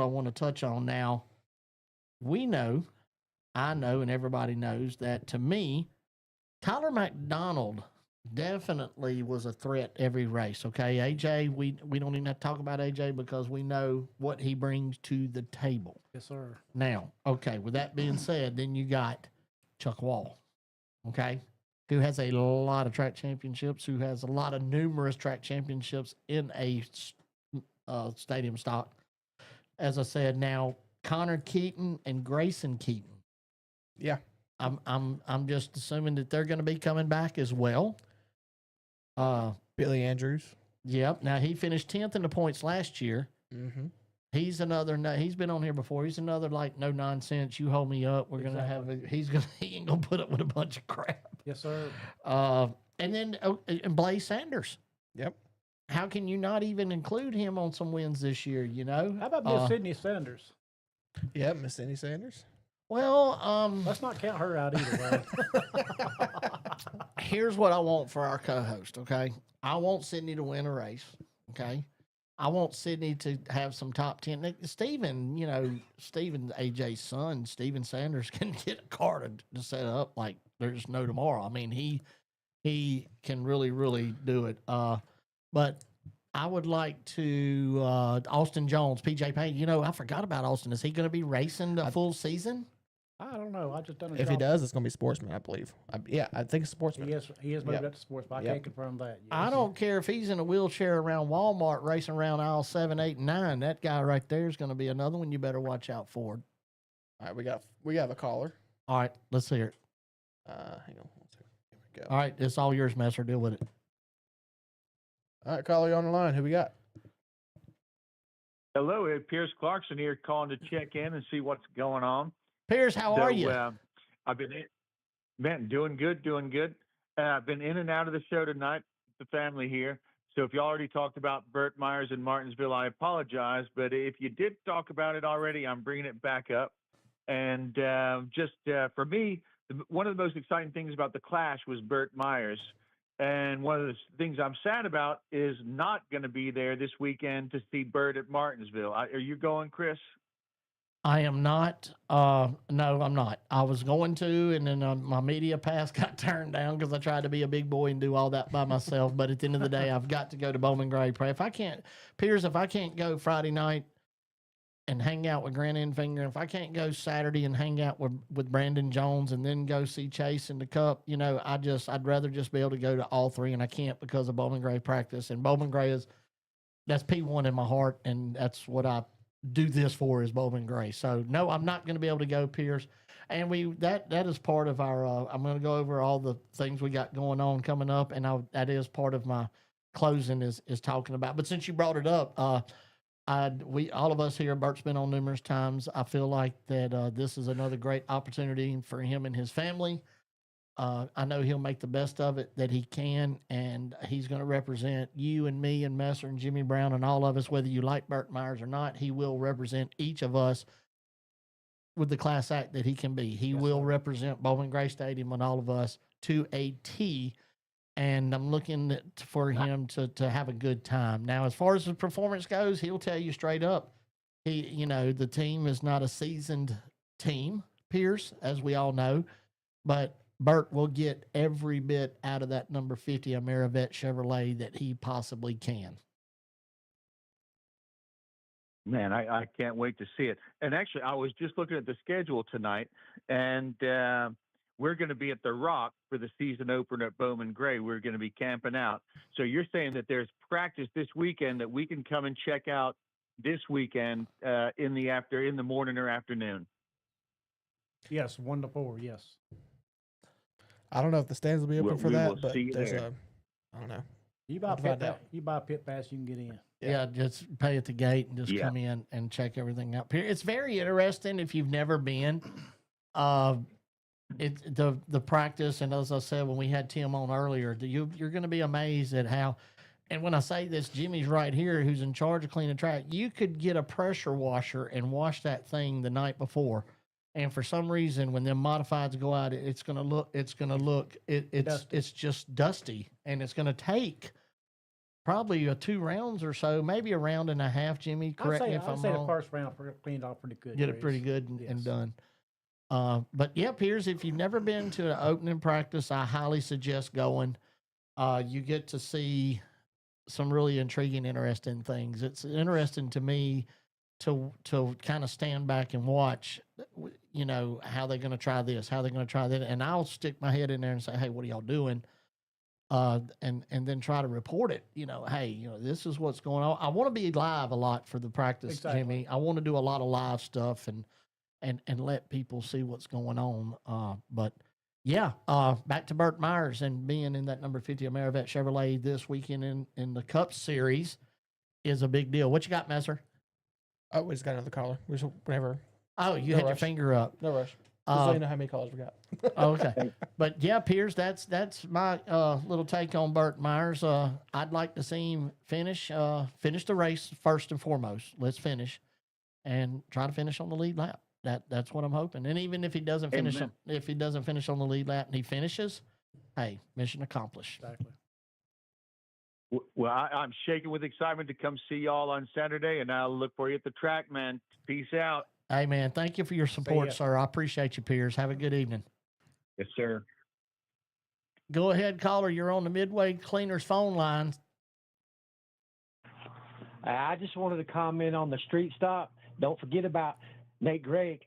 I want to touch on now. I know, and everybody knows that to me, Tyler McDonald definitely was a threat every race. Okay, AJ, we don't even have to talk about AJ because we know what he brings to the table. Yes, sir. Now, okay, with that being said, then you got Chuck Wall, okay, who has a lot of track championships, who has a lot of numerous track championships in a stadium stock. As I said, now Connor Keaton and Grayson Keaton. Yeah. I'm just assuming that they're going to be coming back as well. Billy Andrews. Yep. Now he finished 10th in the points last year. Mm-hmm. He's another. He's been on here before. He's another like no nonsense. You hold me up. We're gonna have. He ain't gonna put up with a bunch of crap. Yes, sir. And then and Blaze Sanders. Yep. How can you not even include him on some wins this year? You know. How about Miss Sydney Sanders? Yep, Miss Sydney Sanders. Well, let's not count her out either. Here's what I want for our co-host. Okay, I want Sydney to win a race. Okay, I want Sydney to have some top 10. Steven, AJ's son, Steven Sanders, can get a car to set up like there's no tomorrow. I mean, he can really, really do it. But I would like to Austin Jones, PJ Payne. I forgot about Austin. Is he going to be racing the full season? I don't know. I just don't know. If he does, it's going to be Sportsman, I believe. I think it's Sportsman. He is moved up to sports, but I can't confirm that. Yes. I don't care if he's in a wheelchair around Walmart racing around aisle 7, 8, and 9. That guy right there is going to be another one you better watch out for. All right, we got a caller. All right, let's hear it. Hang on. Here we go. All right, it's all yours, Messer. Deal with it. All right, caller, you on the line. Who we got? Hello, Ed Pierce Clarkson here, calling to check in and see what's going on. Pierce, how are you? I've been doing good. I've been in and out of the show tonight, the family here. So if you already talked about Burt Myers in Martinsville, I apologize. But if you did talk about it already, I'm bringing it back up. And for me, one of the most exciting things about the Clash was Burt Myers. And one of the things I'm sad about is not going to be there this weekend to see Burt at Martinsville. Are you going, Chris? I am not. No, I'm not. I was going to, and then my media pass got turned down because I tried to be a big boy and do all that by myself. But at the end of the day, I've got to go to Bowman Gray. If I can't go Friday night and hang out with Grant Enfinger, if I can't go Saturday and hang out with Brandon Jones and then go see Chase in the Cup, I'd rather just be able to go to all three, and I can't because of Bowman Gray practice. And Bowman Gray that's P1 in my heart, and that's what I do this for is Bowman Gray. So no, I'm not going to be able to go, Pierce. And that is part of our. I'm going to go over all the things we got going on coming up, and that is part of my closing is talking about. But since you brought it up, we all of us here, Bert's been on numerous times. I feel like that this is another great opportunity for him and his family. I know he'll make the best of it that he can, and he's going to represent you and me and Messer and Jimmy Brown and all of us, whether you like Burt Myers or not. He will represent each of us with the class act that he can be. He will represent Bowman Gray Stadium and all of us to a T, and I'm looking for him to have a good time. Now, as far as his performance goes, he'll tell you straight up, the team is not a seasoned team, Pierce, as we all know, but Burt will get every bit out of that number 50 Amerivet Chevrolet that he possibly can. Man, I can't wait to see it. And actually, I was just looking at the schedule tonight, and we're going to be at the Rock for the season opener at Bowman Gray. We're going to be camping out. So you're saying that there's practice this weekend that we can come and check out this weekend in the morning or afternoon? Yes, 1 to 4, yes. I don't know if the stands will be open for that, but there's I don't know. You buy a pit pass, you can get in. Yeah, just pay at the gate and just come in and check everything out. It's very interesting if you've never been. uh, the practice, and as I said when we had Tim on earlier, you're going to be amazed at how. And when I say this, Jimmy's right here, who's in charge of cleaning track. You could get a pressure washer and wash that thing the night before, and for some reason, when them modifieds go out, it's just dusty, and it's going to take probably 2 rounds or so, maybe a round and a half. Jimmy, correct me if I'm I'd say wrong. the first round cleaned off pretty good. Get it pretty good and done. But yeah, Piers, if you've never been to an opening practice, I highly suggest going. You get to see some really intriguing, interesting things. It's interesting to me to kind of stand back and watch, how they're going to try this, how they're going to try that. And I'll stick my head in there and say, hey, what are y'all doing? And then try to report it. Hey, this is what's going on. I want to be live a lot for the practice, Exactly. Jimmy. I want to do a lot of live stuff and let people see what's going on. But yeah, back to Burt Myers and being in that number 50 Amerivet Chevrolet this weekend in the Cup Series is a big deal. What you got, Messer? Oh, we just got another caller. We just, whenever. Oh, you No had your rush. finger up. No rush. Just so you know how many callers we got. Okay. But yeah, Piers, that's my little take on Burt Myers. I'd like to see him finish the race first and foremost. Let's finish and try to finish on the lead lap. That's what I'm hoping. And even if he doesn't finish Amen. on the lead lap and he finishes, hey, mission accomplished. Exactly. Well, I'm shaking with excitement to come see y'all on Saturday, and I'll look for you at the track, man. Peace out. Hey man, thank you for your support, ya. sir. I appreciate you, Piers. Have a good evening. Yes, sir. Go ahead, caller. You're on the Midway Cleaners phone line. I just wanted to comment on the street stop. Don't forget about Nate Gregg.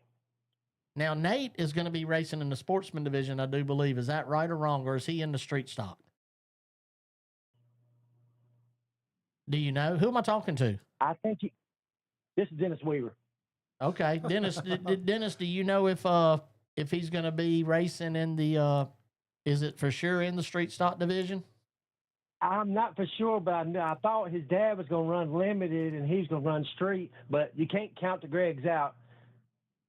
Now, Nate is going to be racing in the sportsman division, I do believe. Is that right or wrong, or is he in the street stock? Do you know? Who am I talking to? I think this is Dennis Weaver. Okay, Dennis. Dennis, do you know if he's going to be racing in the? Is it for sure in the street stock division? I'm not for sure, but I thought his dad was going to run limited and he's going to run street, but you can't count the Greggs out.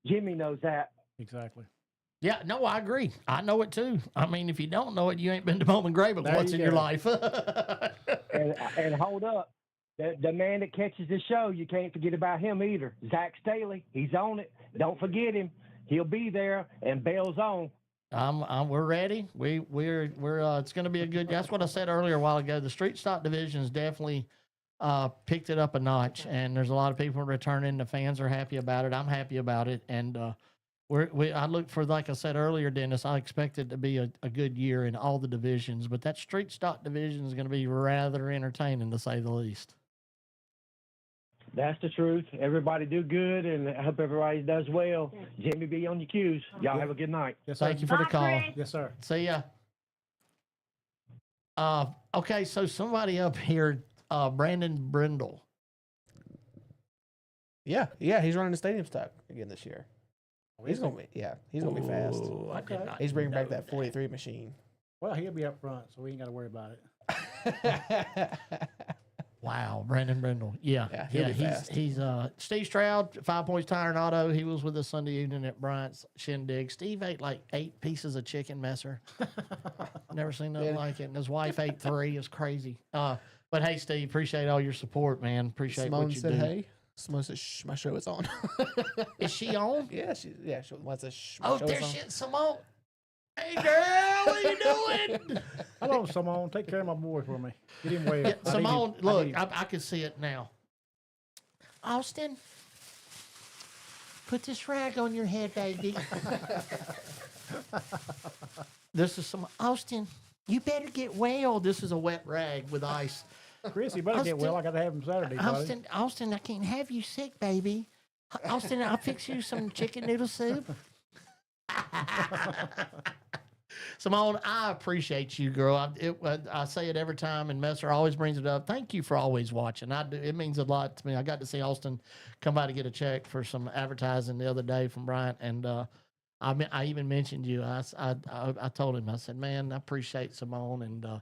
Jimmy knows that. Exactly. Yeah, no, I agree. I know it too. I mean, if you don't know it, you ain't been to Bowman Gray but There once you in your go. life. And hold up. The man that catches the show, you can't forget about him either. Zach Staley, he's on it. Don't forget him. He'll be there, and Bell's on. We're ready. We're it's going to be a good. That's what I said earlier a while ago. The street stock division's definitely picked it up a notch, and there's a lot of people returning. The fans are happy about it. I'm happy about it, and I look for, like I said earlier, Dennis. I expect it to be a good year in all the divisions, but that street stock division is going to be rather entertaining, to say the least. That's the truth. Everybody do good, and I hope everybody does well. Jimmy, be on your cues. Y'all have a good night. Yes, sir. Thank you for the call. Yes, sir. See ya. Okay, so somebody up here, Brandon Brindle. Yeah, he's running the stadium stock again this year. He's gonna be fast. Ooh, I did not He's bringing back know that 43 machine. Well, he'll be up front, so we ain't got to worry about it. Wow, Brandon Brindle. Yeah, he'll be fast. he's Steve Stroud, 5 Points Tire and Auto. He was with us Sunday evening at Bryant's Shindig. Steve ate like 8 pieces of chicken, Messer. Never seen nothing like it. And his wife ate 3. It's crazy. But hey, Steve, appreciate all your support, man. Appreciate Simone what you said, do. "Hey." Simone said, "Shh, my show is on." Is she on? Yeah, she wants to. Shh, my Oh, show there is on. she is, Simone. Hey, girl, what are you doing? Hello, Simone. Take care of my boy for me. Get him well. Yeah, I need Simone, him. look, need him. I can see it now. Austin, put this rag on your head, baby. This is some Austin. You better get well. This is a wet rag with ice. Chris, you better get well. I got to have him Saturday, buddy. Austin, I can't have you sick, baby. Austin, I'll fix you some chicken noodle soup. Simone, I appreciate you, girl. I say it every time, and Messer always brings it up. Thank you for always watching. I do. It means a lot to me. I got to see Austin come by to get a check for some advertising the other day from Bryant, and I even mentioned you. I told him, I said, man, I appreciate Simone, and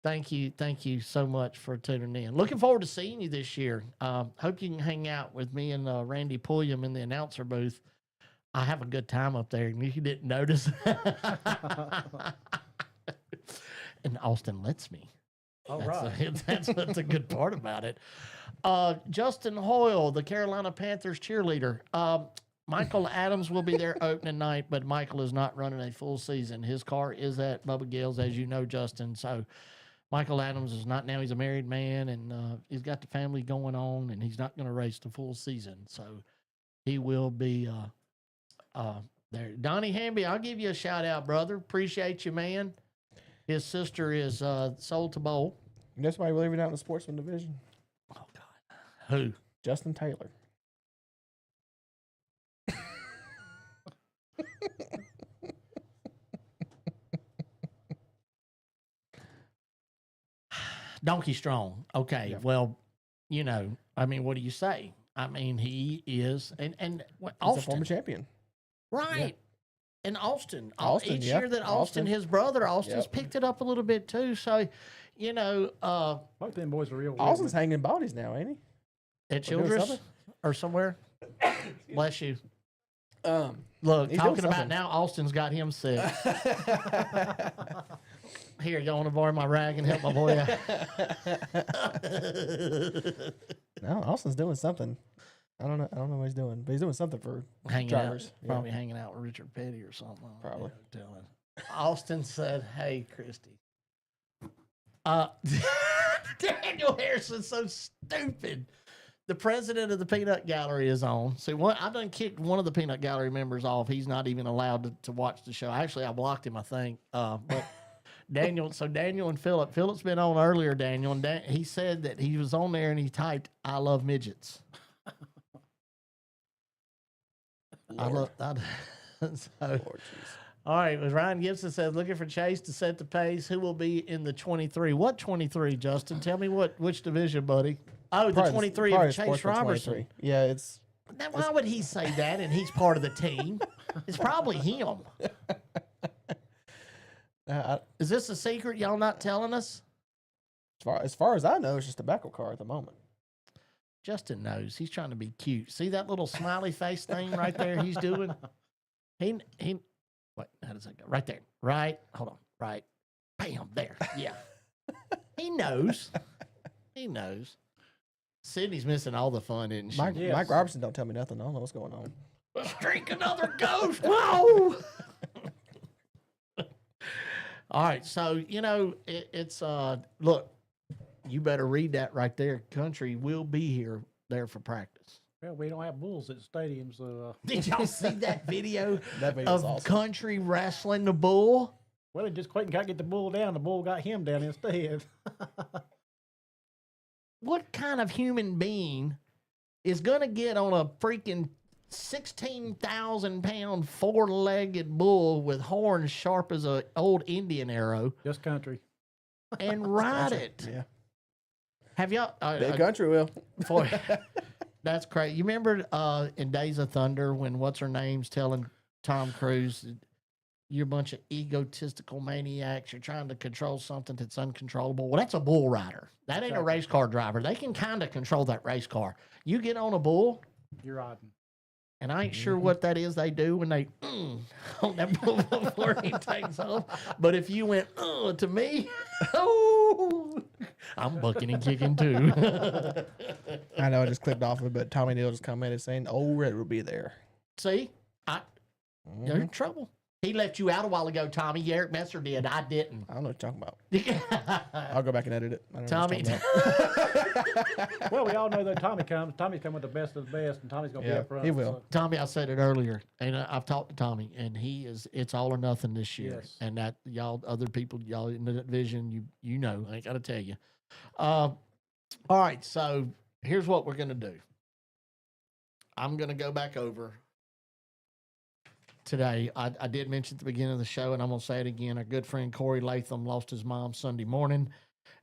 thank you so much for tuning in. Looking forward to seeing you this year. Hope you can hang out with me and Randy Pulliam in the announcer booth. I have a good time up there, and you didn't notice. And Austin lets me. All That's right. that's a good part about it. Justin Hoyle, the Carolina Panthers cheerleader. Michael Adams will be there opening night, but Michael is not running a full season. His car is at Bubba Gill's, as you know, Justin. So Michael Adams is not now. He's a married man, and he's got the family going on, and he's not going to race the full season. So he will be there. Donnie Hamby, I'll give you a shout out, brother. Appreciate you, man. His sister is sold to bowl. That's why we're leaving out in the sportsman division. Oh, God. Who? Justin Taylor. Donkey Strong. Okay. Yeah. Well, you know, I mean, what do you say? I mean, he is, and He's a Austin, former champion. right? Yeah. And Austin, Austin, each yeah. year that Austin, Austin. his brother, Austin's Yep. picked it up a little bit too. So, you know, Both them boys are real. Austin's hanging bodies now, ain't he? at Or doing Childress something? or somewhere. Bless you. He's Look, doing talking about something. now, Austin's got him sick. Here, you want to borrow my rag and help my boy out? No, Austin's doing something. I don't know what he's doing, but he's doing something for Hanging drivers. out, Yeah. probably hanging out with Richard Petty or something. Probably. Telling. Austin said, "Hey, Christy." Daniel Harrison's so stupid. The president of the Peanut Gallery is on. See, I done kicked one of the Peanut Gallery members off. He's not even allowed to watch the show. Actually, I blocked him, I think. But Daniel and Philip. Philip's been on earlier, Daniel, and he said that he was on there and he typed, "I love midgets." So, all right, Ryan Gibson says, looking for Chase to set the pace. Who will be in the 23? What 23, Justin? Tell me which division, buddy? Oh, the 23 of Chase Sportsman Robertson. 23. Yeah, it's Now, why would he say that and he's part of the team? It's probably him. Is this a secret y'all not telling us? as far as I know, it's just a tobacco car at the moment. Justin knows. He's trying to be cute. See that little smiley face thing right there he's doing? He what, how does that go? Right there. Right. Hold on. Right. Bam. There. Yeah. He knows. He knows. Sydney's missing all the fun, isn't she? Mike Robertson don't tell me nothing. I don't know what's going on. Let's drink another ghost. Whoa. All right. So, you know, it's look, you better read that right there. Country will be there for practice. Well, we don't have bulls at stadiums, so. Did y'all see that video That video's of awesome. Country wrestling the bull? Well, it just Clayton got to get the bull down. The bull got him down instead. What kind of human being is going to get on a freaking 16,000-pound four-legged bull with horns sharp as an old Indian arrow Just Country. and ride it? Yeah. Have y'all? Big Country will. That's crazy. You remember in Days of Thunder when what's her name's telling Tom Cruise, "You're a bunch of egotistical maniacs. You're trying to control something that's uncontrollable." Well, that's a bull rider. That ain't a race car driver. They can kind of control that race car. You get on a bull, You're riding. and I ain't sure what that is they do when they on that bull before he takes off. But if you went to me, oh, I'm bucking and kicking too. I know I just clicked off of it, but Tommy Neal just commented saying, "Old Red will be there." See, you're in trouble. He left you out a while ago, Tommy. Eric Messer did. I didn't. I don't know what you're talking about. I'll go back and edit it. I don't know what Tommy. you're talking about. Well, we all know that Tommy comes. Tommy's coming with the best of the best, and Tommy's going to Yeah, be up front. he will. So. Tommy, I said it earlier, and I've talked to Tommy, and it's all or nothing this year. Yes. And that y'all, other people, y'all in the division, you know, I ain't got to tell you. All right, so here's what we're going to do. I'm going to go back over today. I did mention at the beginning of the show, and I'm going to say it again. Our good friend Corey Latham lost his mom Sunday morning.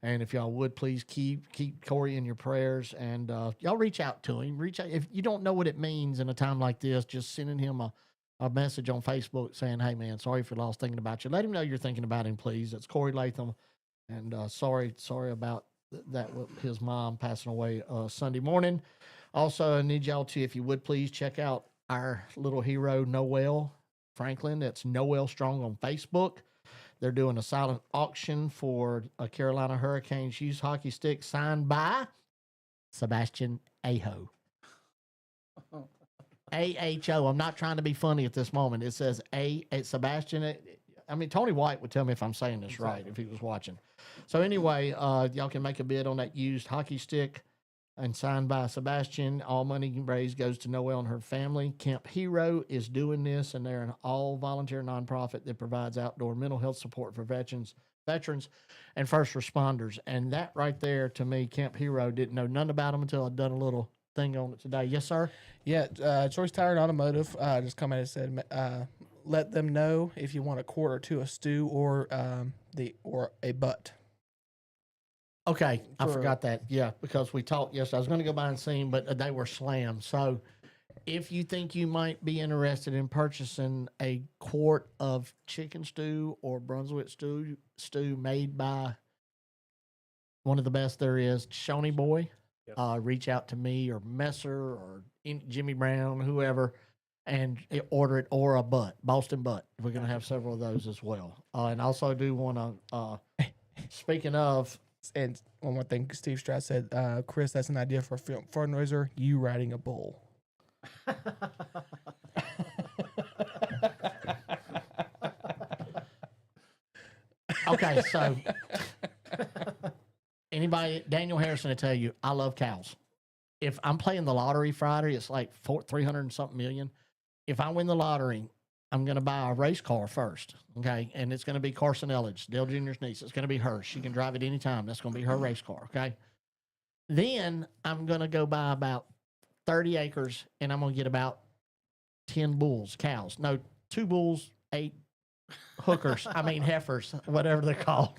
And if y'all would please keep Corey in your prayers, and y'all reach out to him. Reach out if you don't know what it means in a time like this. Just sending him a message on Facebook saying, "Hey man, sorry for lost, thinking about you." Let him know you're thinking about him, please. It's Corey Latham, and sorry about that with his mom passing away Sunday morning. Also, I need y'all to, if you would please check out our little hero, Noel Franklin. That's Noel Strong on Facebook. They're doing a silent auction for a Carolina Hurricanes used hockey stick signed by Sebastian Aho. AHO. I'm not trying to be funny at this moment. It says Sebastian. I mean, Tony White would tell me if I'm saying this right if he was watching. So anyway, y'all can make a bid on that used hockey stick and signed by Sebastian. All money raised goes to Noelle and her family. Camp Hero is doing this, and they're an all-volunteer nonprofit that provides outdoor mental health support for veterans, and first responders. And that right there, to me, Camp Hero, didn't know nothing about them until I'd done a little thing on it today. Yes, sir? Yeah, Choice Tire Automotive just come in and said, let them know if you want a quart or two of stew or a butt. Okay, I forgot that. Yeah, because we talked yesterday. I was going to go by and see them, but they were slammed. So if you think you might be interested in purchasing a quart of chicken stew or Brunswick stew made by one of the best there is, Shoney Boy, reach out to me or Messer or Jimmy Brown, whoever, and order it, or a butt, Boston butt. We're going to have several of those as well. And also I do want to, speaking of, and one more thing, Steve Stroud said, Chris, that's an idea for a film fundraiser, you riding a bull. Okay, so anybody, Daniel Harrison will tell you, I love cows. If I'm playing the lottery Friday, it's like 300 and something million. If I win the lottery, I'm going to buy a race car first, okay? And it's going to be Carson Elledge, Dale Jr.'s niece. It's going to be her. She can drive it anytime. That's going to be her race car, okay? Then I'm going to go buy about 30 acres, and I'm going to get about 10 cows. No, 2 bulls, 8 hookers. Heifers, whatever they're called.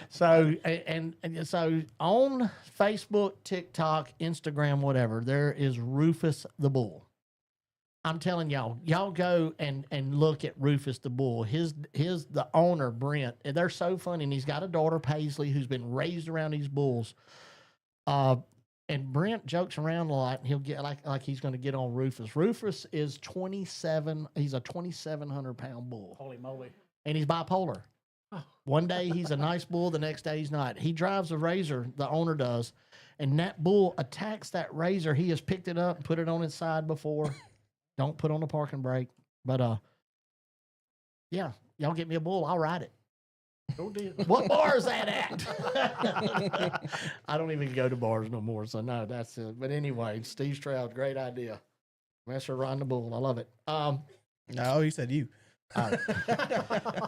So, and so on Facebook, TikTok, Instagram, whatever, there is Rufus the Bull. I'm telling y'all go and look at Rufus the Bull. The owner, Brent, and they're so funny. And he's got a daughter, Paisley, who's been raised around these bulls. And Brent jokes around a lot, and he'll get like he's going to get on Rufus. Rufus is 27. He's a 2,700 pound bull. Holy moly. And he's bipolar. One day he's a nice bull, the next day he's not. He drives a razor, the owner does, and that bull attacks that razor. He has picked it up and put it on his side before. Don't put on the parking brake. But yeah, y'all get me a bull, I'll ride it. What bar is that at? I don't even go to bars no more, so no, that's it. But anyway, Steve Stroud, great idea. Messer riding the bull, I love it. No, he said you. All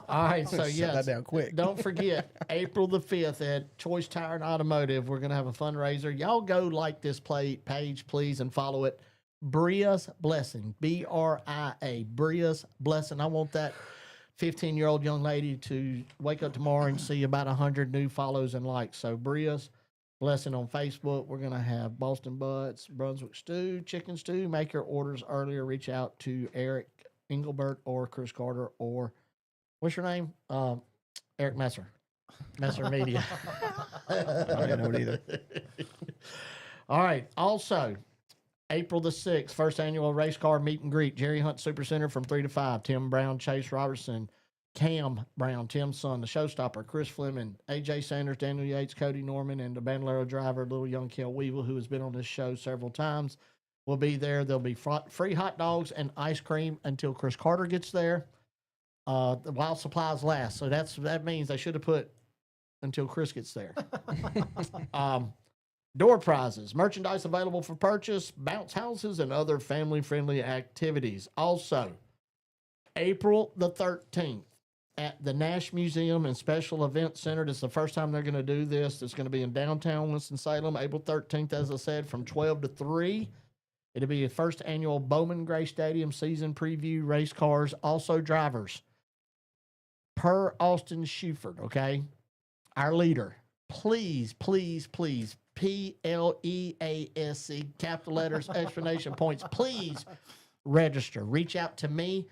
right, so Shut yes, that down quick. Don't forget, April the 5th at Choice Tire Automotive, we're going to have a fundraiser. Y'all go like this page, please, and follow it. Bria's Blessing, BRIA, Bria's Blessing. I want that 15-year-old young lady to wake up tomorrow and see about 100 new follows and likes. So Bria's Blessing on Facebook. We're going to have Boston Butts, Brunswick stew, chicken stew. Make your orders earlier. Reach out to Eric Engelbert or Chris Carter or what's your name? Eric Messer Media. I don't know it either. All right. Also, April the 6th, first annual race car meet and greet. Jerry Hunt Supercenter from 3 to 5. Tim Brown, Chase Robertson, Cam Brown, Tim's son, the showstopper, Chris Fleming, AJ Sanders, Daniel Yates, Cody Norman, and the Bandolero driver, little young Kel Weevil, who has been on this show several times, will be there. There'll be free hot dogs and ice cream until Chris Carter gets there. While supplies last. So that means they should have put until Chris gets there. Door prizes, merchandise available for purchase, bounce houses, and other family-friendly activities. Also, April the 13th at the Nash Museum and Special Event Center. This is the first time they're going to do this. It's going to be in downtown Winston-Salem, April 13th, as I said, from 12 to 3. It'll be the first annual Bowman Gray Stadium season preview, race cars, also drivers. Per Austin Schuford, okay? Our leader. Please, please, please, PLEASC, capital letters, explanation points. Please register. Reach out to me.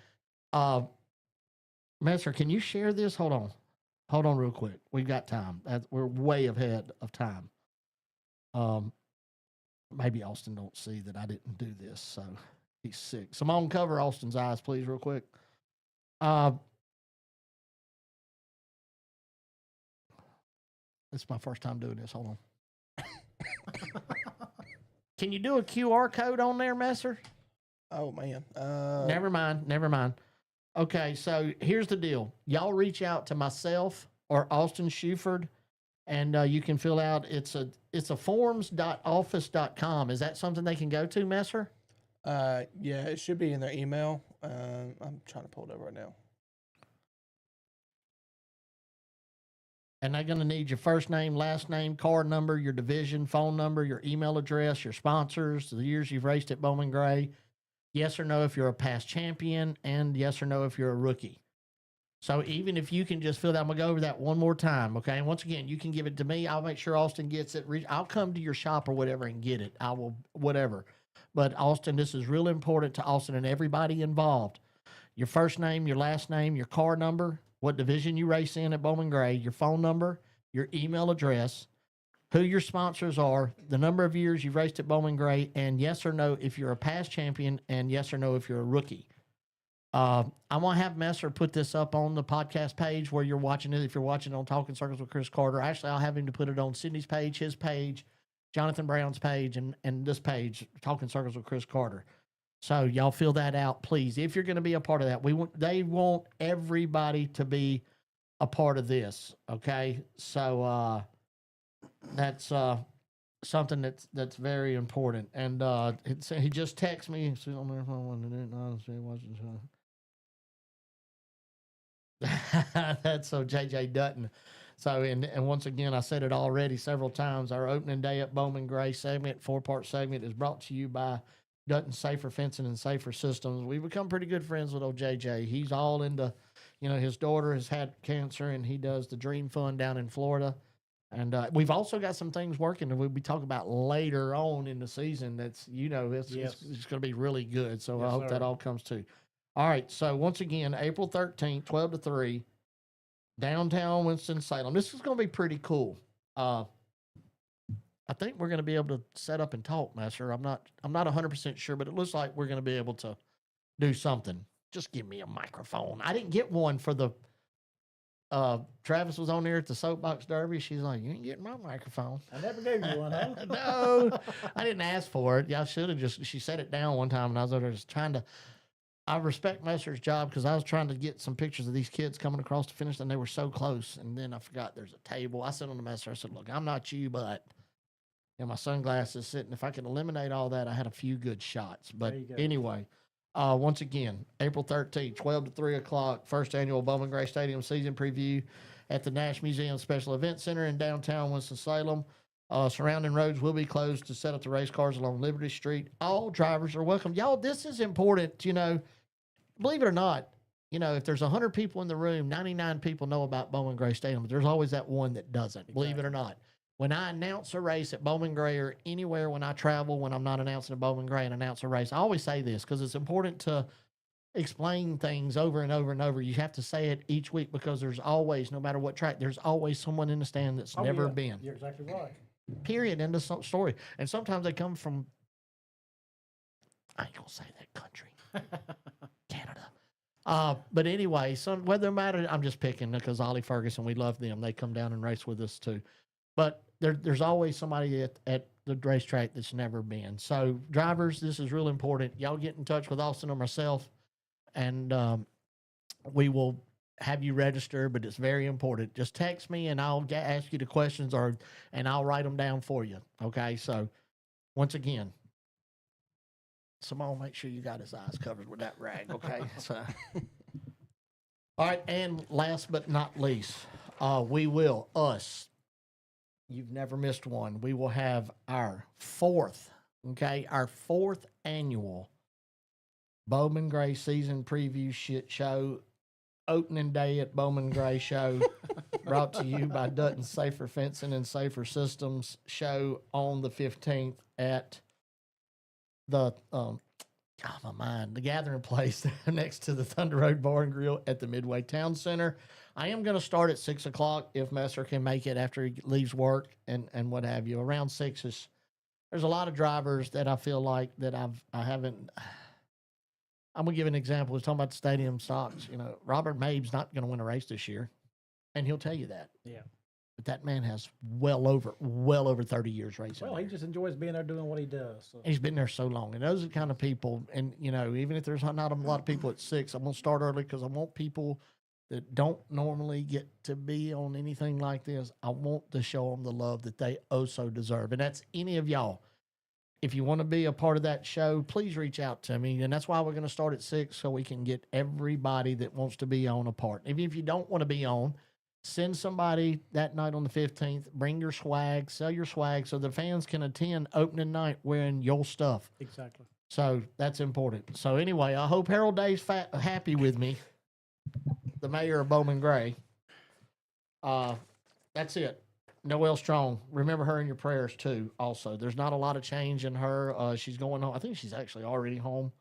Messer, can you share this? Hold on real quick. We've got time. We're way ahead of time. Maybe Austin don't see that I didn't do this. So He's sick. Simone, cover Austin's eyes, please, real quick. It's my first time doing this. Hold on. Can you do a QR code on there, Messer? Oh man. Never mind. Okay, so here's the deal. Y'all reach out to myself or Austin Shuford, and you can fill out. It's a forms.office.com. Is that something they can go to, Messer? Yeah, it should be in their email. I'm trying to pull it up right now. And they're going to need your first name, last name, card number, your division, phone number, your email address, your sponsors, the years you've raced at Bowman Gray, yes or no if you're a past champion, and yes or no if you're a rookie. So even if you can just fill that, I'm going to go over that one more time, okay? And once again, you can give it to me. I'll make sure Austin gets it. I'll come to your shop or whatever and get it. I will, whatever. But Austin, this is real important to Austin and everybody involved. Your first name, your last name, your car number, what division you race in at Bowman Gray, your phone number, your email address, who your sponsors are, the number of years you've raced at Bowman Gray, and yes or no if you're a past champion, and yes or no if you're a rookie. I'm going to have Messer put this up on the podcast page where you're watching it. If you're watching it on Talking Circles with Chris Carter, actually, I'll have him to put it on Sydney's page, his page, Jonathan Brown's page, and this page, Talking Circles with Chris Carter. So y'all fill that out, please. If you're going to be a part of that, they want everybody to be a part of this. Okay. So, that's, something that's very important. And, he just texted me. That's so JJ Dutton. So, and once again, I said it already several times. Our opening day at Bowman Gray segment, 4-part segment, is brought to you by Dutton Safer Fencing and Safer Systems. We've become pretty good friends with old JJ. He's all into, his daughter has had cancer, and he does the Dream Fund down in Florida. And we've also got some things working that we'll be talking about later on in the season. That's, it's going to be really good. So I hope that all comes to. All right. So once again, April 13th, 12 to 3, downtown Winston-Salem. This is going to be pretty cool. I think we're going to be able to set up and talk, Messer. I'm not 100% sure, but it looks like we're going to be able to do something. Just give me a microphone. I didn't get one for the Travis was on there at the Soapbox Derby. She's like, you ain't getting my microphone. I never gave you one, huh? No, I didn't ask for it. Y'all should have she set it down one time, and I was over there just trying to. I respect Messer's job because I was trying to get some pictures of these kids coming across the finish, and they were so close. And then I forgot there's a table. I said on the Messer, I said, look, I'm not you, but my sunglasses sitting. If I can eliminate all that, I had a few good shots. But anyway, once again, April 13th, 12 to 3 o'clock, first annual Bowman Gray Stadium season preview at the Nash Museum Special Event Center in downtown Winston-Salem. Surrounding roads will be closed to set up the race cars along Liberty Street. All drivers are welcome. Y'all, this is important, believe it or not, if there's 100 people in the room, 99 people know about Bowman Gray Stadium, but there's always that one that doesn't, believe it or not. When I announce a race at Bowman Gray or anywhere when I travel, when I'm not announcing a Bowman Gray and announce a race, I always say this because it's important to explain things over and over and over. You have to say it each week because there's always, no matter what track, there's always someone in the stand that's never been. You're exactly right. Period. End of story. And sometimes they come from, I ain't gonna say that country, Canada. But anyway, whether matter, I'm just picking because Ollie Ferguson, we love them. They come down and race with us too. But there's always somebody at the racetrack that's never been. So drivers, this is real important. Y'all get in touch with Austin or myself, and we will have you register, but it's very important. Just text me and I'll ask you the questions and I'll write them down for you. Okay. So once again, Simone, make sure you got his eyes covered with that rag. Okay. So, all right. And last but not least, you've never missed one. We will have our fourth annual Bowman Gray season preview show, opening day at Bowman Gray show, brought to you by Dutton Safer Fencing and Safer Systems show on the 15th at the, the gathering place next to the Thunder Road Bar and Grill at the Midway Town Center. I am going to start at 6 o'clock if Messer can make it after he leaves work and what have you. Around 6 there's a lot of drivers that I feel like that I haven't I'm gonna give an example. We're talking about the stadium stocks. You know, Robert Mabe's not gonna win a race this year, and he'll tell you that. Yeah. But that man has well over 30 years racing. Well, he just enjoys being there doing what he does. So. He's been there so long, and those are the kind of people. And you know, even if there's not a lot of people at 6, I'm gonna start early because I want people that don't normally get to be on anything like this. I want to show them the love that they so deserve, and that's any of y'all. If you want to be a part of that show, please reach out to me, and that's why we're gonna start at 6 so we can get everybody that wants to be on a part. Even if you don't want to be on. Send somebody that night on the 15th. Bring your swag, sell your swag, so the fans can attend opening night wearing your stuff. Exactly. So that's important. So anyway, I hope Harold Day's happy with me, the mayor of Bowman Gray. That's it. Noelle Strong. Remember her in your prayers too. Also, there's not a lot of change in her. She's going home. I think she's actually already home.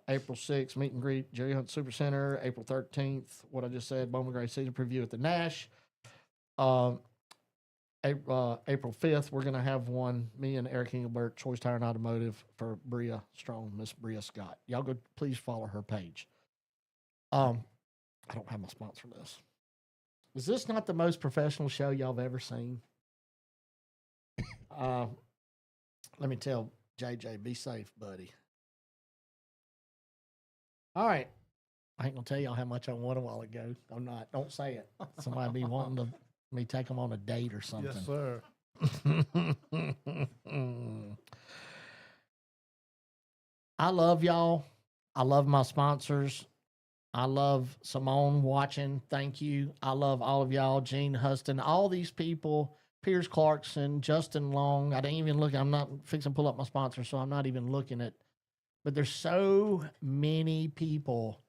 April 6th, meet and greet, Jerry Hunt Super Center. April 13th, what I just said, Bowman Gray season preview at the Nash. April 5th, we're going to have one, me and Eric Engelbert, Choice Tire and Automotive for Bria Strong, Miss Bria Scott. Y'all go, please follow her page. I don't have my sponsor list. Is this not the most professional show y'all have ever seen? Let me tell JJ, be safe, buddy. All right. I ain't gonna tell y'all how much I won a while ago. I'm not. Don't say it. Somebody be wanting to me take them on a date or something. Yes, sir. I love y'all. I love my sponsors. I love Simone watching. Thank you. I love all of y'all. Gene Huston, all these people. Piers Clarkson, Justin Long. I didn't even look. I'm not fixing to pull up my sponsor, so I'm not even looking at. But there's so many people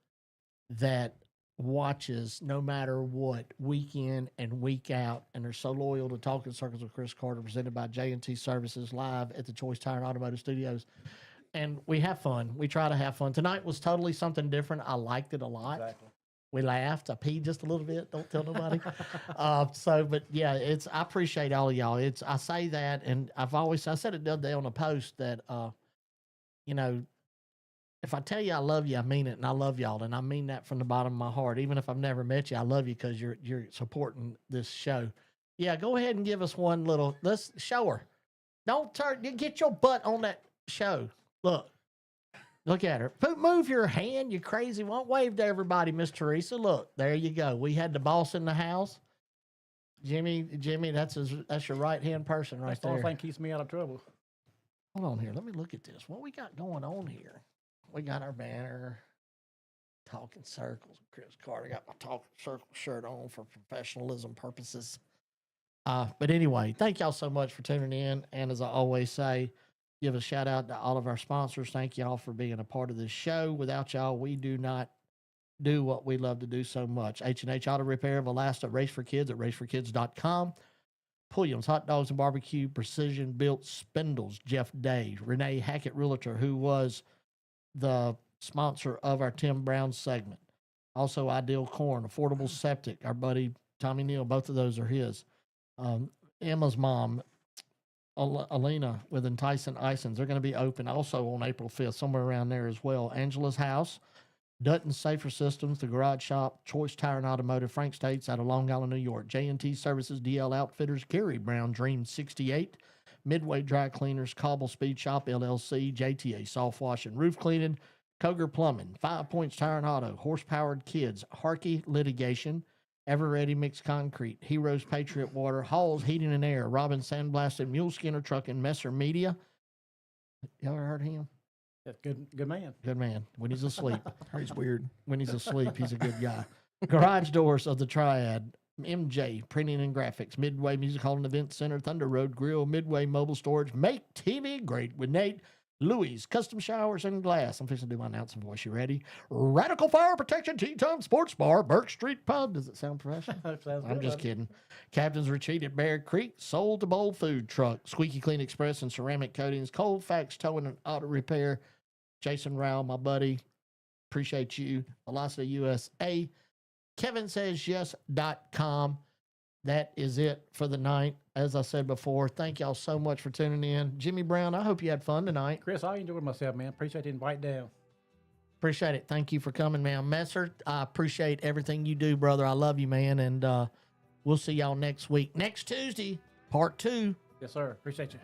that watches no matter what, week in and week out, and they're so loyal to Talking Circles with Chris Carter, presented by J&T Services, live at the Choice Tire Automotive Studios. And we have fun. We try to have fun. Tonight was totally something different. I liked it a lot. Exactly. We laughed. I peed just a little bit. Don't tell nobody. But yeah, I appreciate all of y'all. I say that, and I said it the other day on a post that, you know, if I tell you I love you, I mean it, and I love y'all, and I mean that from the bottom of my heart. Even if I've never met you, I love you because you're supporting this show. Yeah, go ahead and give us one little. Let's show her. Don't get your butt on that show. Look at her. Move your hand, you crazy one. Wave to everybody, Miss Teresa. Look, there you go. We had the boss in the house. Jimmy, that's your right hand person right That's there. the only thing keeps me out of trouble. Hold on here. Let me look at this. What we got going on here? We got our banner, Talking Circles, Chris Carter. Got my Talking Circle shirt on for professionalism purposes. But anyway, thank y'all so much for tuning in. And as I always say, give a shout out to all of our sponsors. Thank y'all for being a part of this show. Without y'all, we do not do what we love to do so much. H&H Auto Repair of Alasta, Race for Kids at raceforkids.com. Pulliams Hotdogs and BBQ, Precision Built Spindles, Jeff Day. Renee Hackett, Realtor, who was the sponsor of our Tim Brown segment. Also, Ideal Corn, Affordable Septic, our buddy Tommy Neal, both of those are his. Emma's mom, Alina with Enticing Isons, they're going to be open also on April 5th, somewhere around there as well. Angela's House, Dutton Safer Systems, The Garage Shop, Choice Tire and Automotive, Frank States out of Long Island, New York. J&T Services, DL Outfitters, Gary Brown, Dream 68, Midway Dry Cleaners, Cobble Speed Shop, LLC, JTA Soft Wash and Roof Cleaning, Koger Plumbing, 5 Points Tire and Auto, Horsepowered Kids, Harkey Litigation, Ever Ready Mixed Concrete, Heroes Patriot Water, Halls Heating and Air, Robin Sandblasted, Mule Skinner Trucking, Messer Media. You ever heard of him? Good man. Good man. When he's asleep. He's weird. When he's asleep, he's a good guy. Garage Doors of the Triad, MJ Printing and Graphics, Midway Music Hall and Event Center, Thunder Road Grill, Midway Mobile Storage, Make TV Great with Nate, Louis Custom Showers and Glass. I'm fixing to do my announcing voice. You ready? Radical Fire Protection Tea Time Sports Bar, Burke Street Pub. Does it sound professional? I'm just kidding. Captain's Retreat at Bear Creek, Soul to Bowl Food Truck, Squeaky Clean Express and Ceramic Coatings, Colfax Towing and Auto Repair, Jason Rowell, my buddy. Appreciate you. Velocity USA. KevinSaysYes.com. That is it for the night. As I said before, thank y'all so much for tuning in. Jimmy Brown, I hope you had fun tonight. Chris, I enjoyed myself, man. Appreciate the invite down. Appreciate it. Thank you for coming, man. Messer, I appreciate everything you do, brother. I love you, man. And we'll see y'all next week. Next Tuesday, part 2. Yes, sir. Appreciate you.